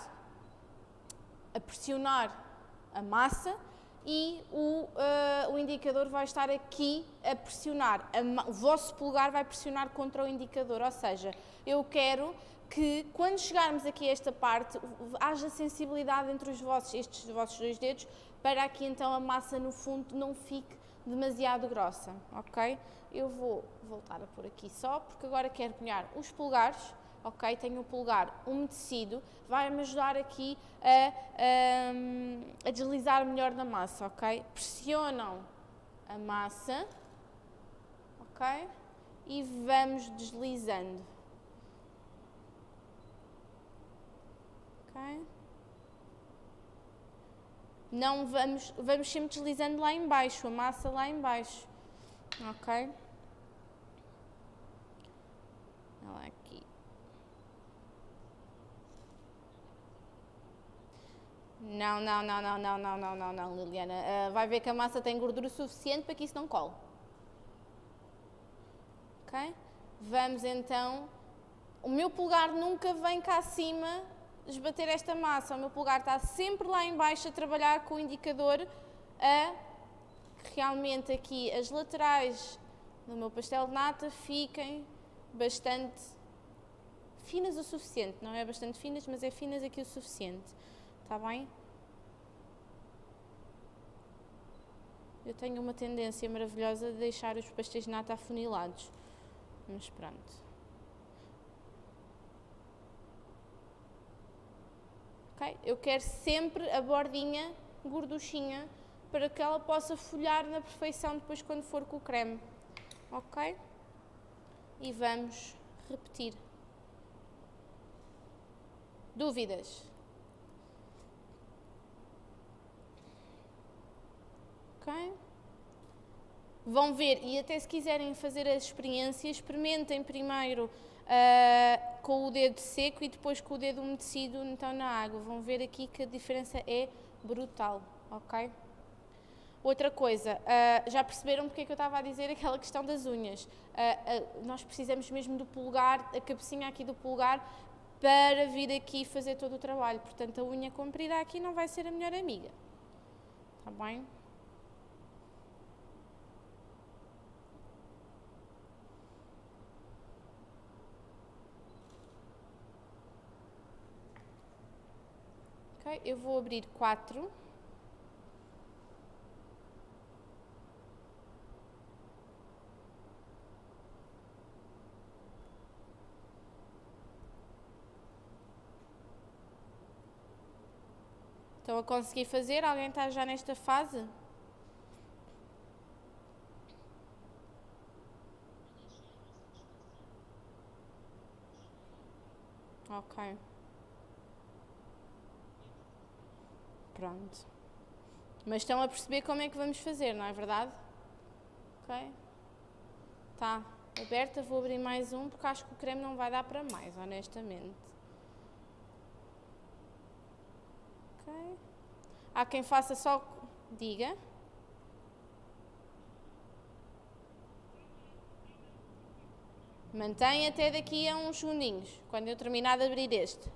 a pressionar a massa e o indicador vai estar aqui a pressionar. O vosso polegar vai pressionar contra o indicador, ou seja, eu quero que quando chegarmos aqui a esta parte haja sensibilidade entre estes vossos dois dedos, para que então a massa no fundo não fique demasiado grossa, ok? Eu vou voltar a pôr aqui só, porque agora quero molhar os polegares, ok? Tenho o polegar umedecido, vai-me ajudar aqui a deslizar melhor na massa, ok? Pressionam a massa, ok? E vamos deslizando. Ok? Não vamos sempre deslizando lá em baixo, a massa lá em baixo, ok? Olha aqui. Não, Liliana. Vai ver que a massa tem gordura suficiente para que isso não cole. Ok? Vamos então. O meu polegar nunca vem cá acima esbater esta massa. O meu polegar está sempre lá em baixo a trabalhar com o indicador que realmente aqui as laterais do meu pastel de nata fiquem bastante finas o suficiente. Não é bastante finas, mas é finas aqui o suficiente. Está bem? Eu tenho uma tendência maravilhosa de deixar os pastéis de nata afunilados. Mas pronto. Okay? Eu quero sempre a bordinha gorduchinha para que ela possa folhar na perfeição depois quando for com o creme. Ok? E vamos repetir. Dúvidas? Ok? Vão ver, e até se quiserem fazer a experiência, experimentem primeiro com o dedo seco e depois com o dedo umedecido então na água. Vão ver aqui que a diferença é brutal, ok? Outra coisa, já perceberam porque é que eu estava a dizer aquela questão das unhas? Nós precisamos mesmo do polegar, a cabecinha aqui do polegar, para vir aqui fazer todo o trabalho. Portanto, a unha comprida aqui não vai ser a melhor amiga. Está bem? Ok, eu vou abrir 4. Estão a conseguir fazer? Alguém está já nesta fase? Ok. Pronto. Mas estão a perceber como é que vamos fazer, não é verdade? Ok. Está aberta, vou abrir mais um porque acho que o creme não vai dar para mais, honestamente. Ok. Há quem faça só... Diga. Mantém até daqui a uns segundinhos, quando eu terminar de abrir este.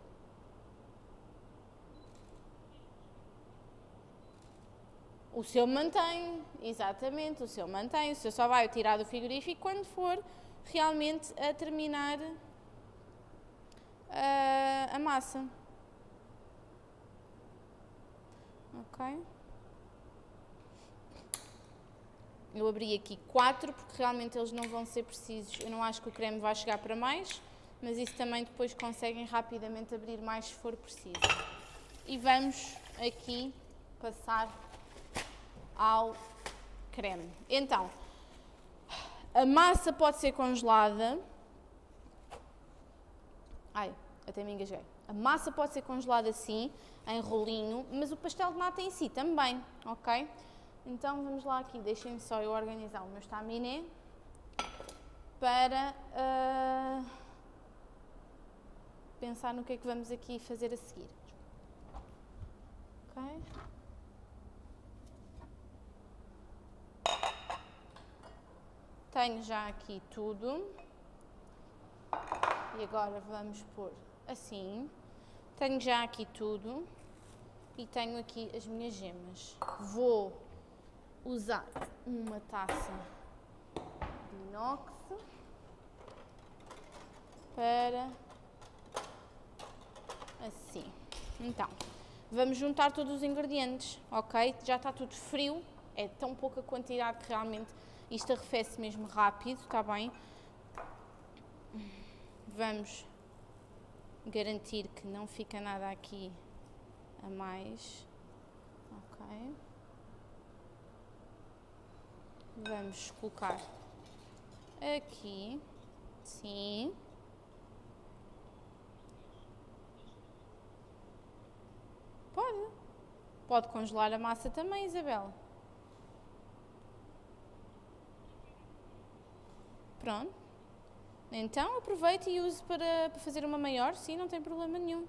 O seu mantém, exatamente, o seu mantém. O seu só vai tirar do frigorífico quando for realmente a terminar a massa. Ok? Eu abri aqui 4 porque realmente eles não vão ser precisos. Eu não acho que o creme vai chegar para mais, mas isso também depois conseguem rapidamente abrir mais se for preciso. E vamos aqui passar ao creme. Então, a massa pode ser congelada. Ai, até me engasguei. A massa pode ser congelada assim, em rolinho, mas o pastel de nata em si também, ok? Então vamos lá aqui, deixem-me só eu organizar o meu estaminé para pensar no que é que vamos aqui fazer a seguir. Ok? Tenho já aqui tudo. E agora vamos pôr assim. Tenho já aqui tudo. E tenho aqui as minhas gemas. Vou usar uma taça de inox para assim. Então, vamos juntar todos os ingredientes, ok? Já está tudo frio, é tão pouca quantidade que realmente isto arrefece mesmo rápido, está bem? Vamos garantir que não fica nada aqui a mais, ok? Vamos colocar aqui, sim. Pode congelar a massa também, Isabel. Pronto. Então aproveite e use para fazer uma maior, sim, não tem problema nenhum.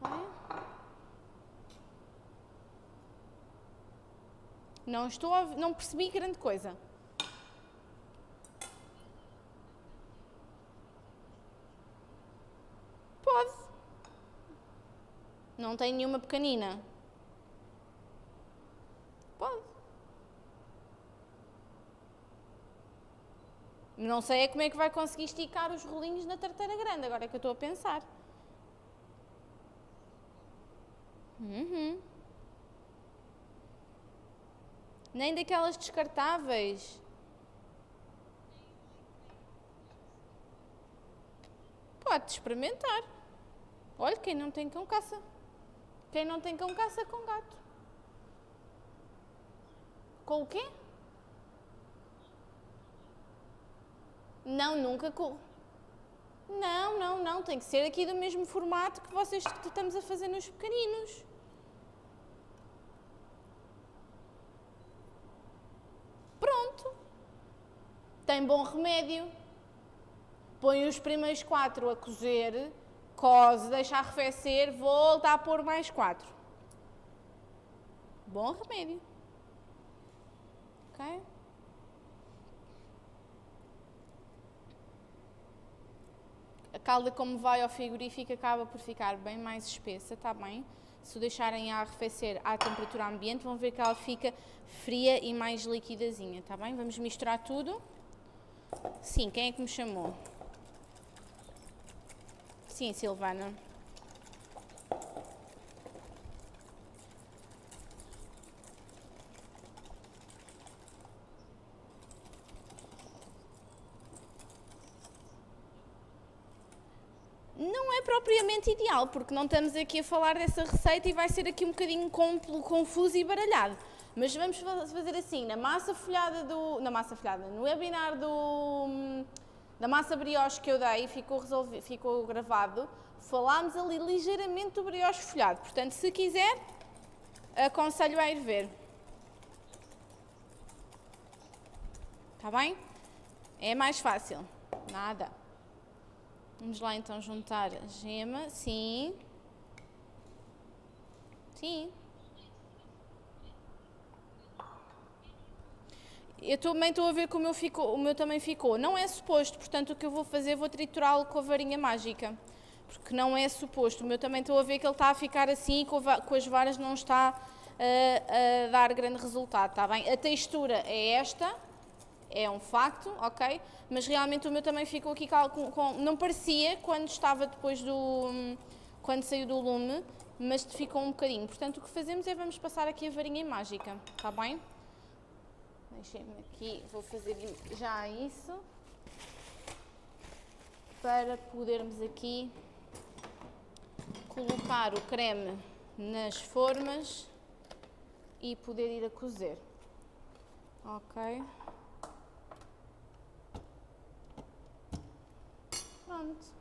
Ok. Não percebi grande coisa. Pode. Não tem nenhuma pequenina. Pode. Não sei é como é que vai conseguir esticar os rolinhos na tarteira grande, agora é que eu estou a pensar. Nem daquelas descartáveis. Pode experimentar. Olha, quem não tem cão caça. Quem não tem cão caça com gato. Com o quê? Não, nunca com... Não. Tem que ser aqui do mesmo formato que vocês que estamos a fazer nos pequeninos. Pronto. Tem bom remédio. Põe os primeiros 4 a cozer, cose, deixa arrefecer, volta a pôr mais 4. Bom remédio. Ok? A calda, como vai ao frigorífico, acaba por ficar bem mais espessa, está bem? Se o deixarem a arrefecer à temperatura ambiente, vão ver que ela fica fria e mais liquidazinha, está bem? Vamos misturar tudo. Sim, quem é que me chamou? Sim, Silvana. Não é propriamente ideal, porque não estamos aqui a falar dessa receita e vai ser aqui um bocadinho confuso e baralhado. Mas vamos fazer assim, no webinar da massa brioche que eu dei, ficou gravado, falámos ali ligeiramente do brioche folhado. Portanto, se quiser, aconselho a ir ver. Está bem? É mais fácil. Nada. Vamos lá então juntar a gema, sim. Sim. Eu também estou a ver como o meu também ficou. Não é suposto, portanto o que eu vou fazer, vou triturá-lo com a varinha mágica. Porque não é suposto. O meu também estou a ver que ele está a ficar assim, com as varas não está a dar grande resultado, está bem? A textura é esta. É um facto, ok? Mas realmente o meu também ficou aqui não parecia quando estava depois quando saiu do lume, mas ficou um bocadinho. Portanto, o que fazemos é vamos passar aqui a varinha mágica, está bem? Deixem-me aqui, vou fazer já isso, para podermos aqui colocar o creme nas formas e poder ir a cozer, ok? Pronto.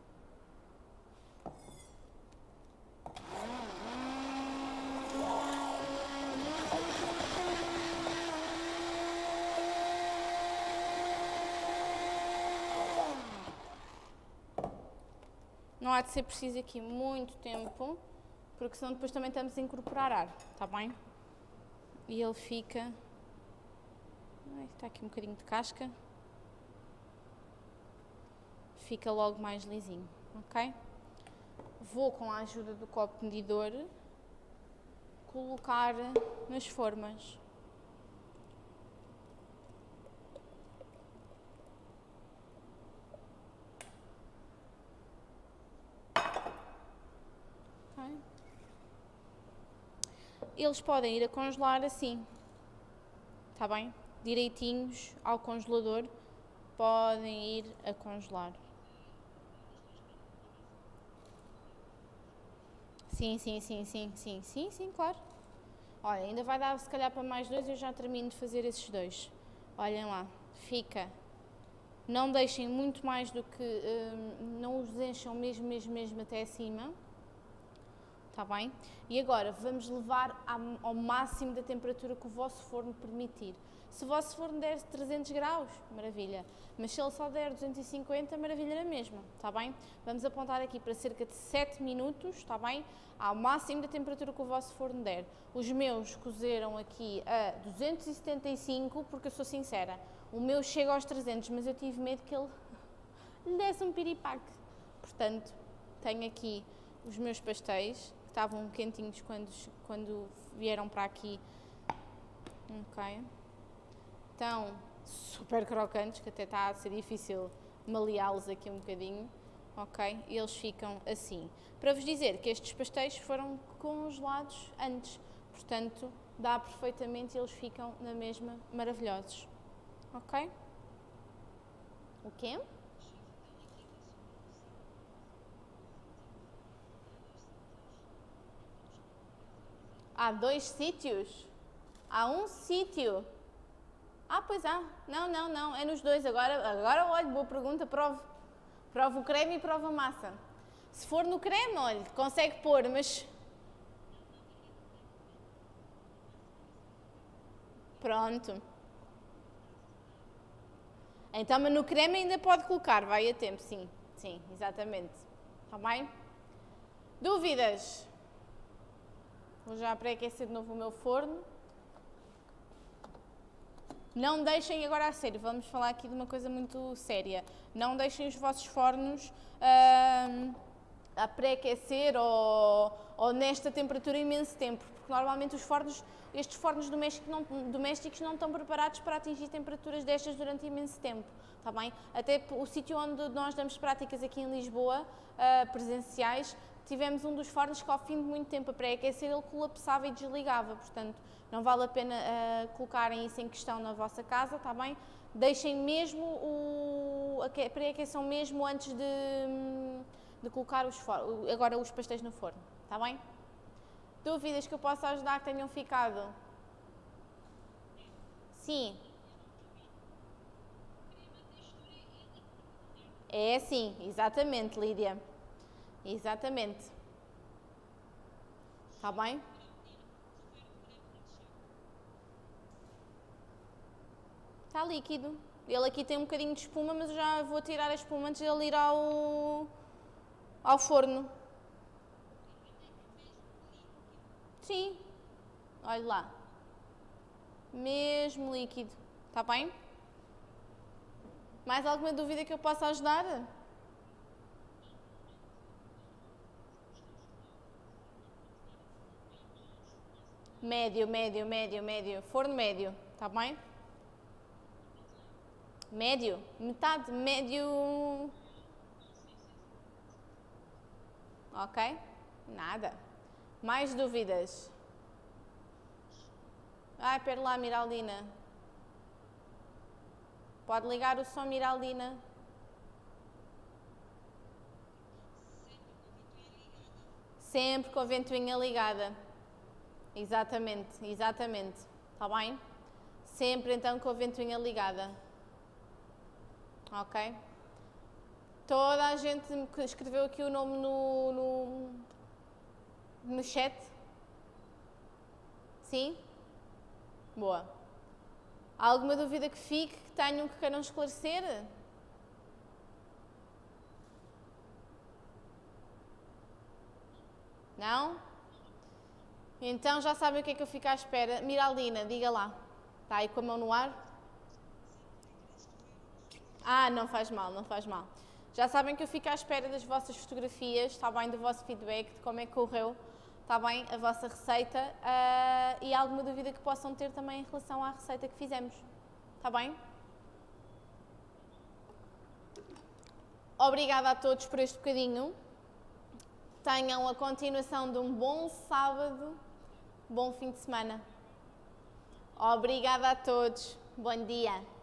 Não há de ser preciso aqui muito tempo, porque senão depois também estamos a incorporar ar, está bem? E ele fica... Ai, está aqui um bocadinho de casca. Fica logo mais lisinho, ok? Vou, com a ajuda do copo medidor, colocar nas formas. Okay. Eles podem ir a congelar assim, está bem? Direitinhos ao congelador, podem ir a congelar. Sim, claro. Olha, ainda vai dar se calhar para mais 2 e eu já termino de fazer esses 2. Olhem lá, fica. Não deixem muito mais do que, não os encham mesmo até acima. Está bem? E agora vamos levar ao máximo da temperatura que o vosso forno permitir. Se o vosso forno der 300 graus, maravilha. Mas se ele só der 250, maravilha na mesma, está bem? Vamos apontar aqui para cerca de 7 minutos, está bem? Ao máximo da temperatura que o vosso forno der. Os meus cozeram aqui a 275, porque eu sou sincera, o meu chega aos 300, mas eu tive medo que ele lhe desse um piripaque. Portanto, tenho aqui os meus pastéis, que estavam quentinhos quando vieram para aqui. Ok. Estão super crocantes, que até está a ser difícil maleá-los aqui um bocadinho, ok? E eles ficam assim. Para vos dizer que estes pastéis foram congelados antes, portanto, dá perfeitamente e eles ficam na mesma maravilhosos, ok? O quê? Há 2 sítios? Há um sítio? Ah, pois há. Não. É nos 2. Agora olha, boa pergunta. Prova o creme e prova a massa. Se for no creme, olha, consegue pôr, mas... Pronto. Então, mas no creme ainda pode colocar, vai a tempo, sim. Sim, exatamente. Está bem? Dúvidas? Vou já pré-aquecer de novo o meu forno. Não deixem, agora a sério, vamos falar aqui de uma coisa muito séria. Não deixem os vossos fornos a pré-aquecer ou nesta temperatura imenso tempo, porque normalmente estes fornos domésticos não estão preparados para atingir temperaturas destas durante imenso tempo, está bem? Até o sítio onde nós damos práticas aqui em Lisboa, presenciais, tivemos um dos fornos que ao fim de muito tempo a pré-aquecer ele colapsava e desligava, portanto não vale a pena colocarem isso em questão na vossa casa, está bem? Deixem mesmo a pré-aqueçam mesmo antes de colocar agora os pastéis no forno, está bem? Dúvidas que eu possa ajudar que tenham ficado? Sim. É assim, exatamente, Lídia. Exatamente. Está bem? Está líquido. Ele aqui tem um bocadinho de espuma, mas eu já vou tirar a espuma antes de ele ir ao forno. Sim. Olha lá. Mesmo líquido. Está bem? Mais alguma dúvida que eu possa ajudar? Médio. Forno médio. Está bem? Médio? Metade? Médio... Ok? Nada. Mais dúvidas? Ai, pera lá, Miraldina. Pode ligar o som, Miraldina. Sempre com a ventoinha ligada. Exatamente. Está bem? Sempre então com a ventoinha ligada. Ok? Toda a gente que escreveu aqui o nome no chat? Sim? Boa. Há alguma dúvida que fique, que tenham, que queiram esclarecer? Não? Então já sabem o que é que eu fico à espera. Miraldina, diga lá. Está aí com a mão no ar? Ah, não faz mal, não faz mal. Já sabem que eu fico à espera das vossas fotografias, está bem, do vosso feedback, de como é que correu, está bem, a vossa receita e alguma dúvida que possam ter também em relação à receita que fizemos. Está bem? Obrigada a todos por este bocadinho. Tenham a continuação de um bom sábado, bom fim de semana. Obrigada a todos. Bom dia.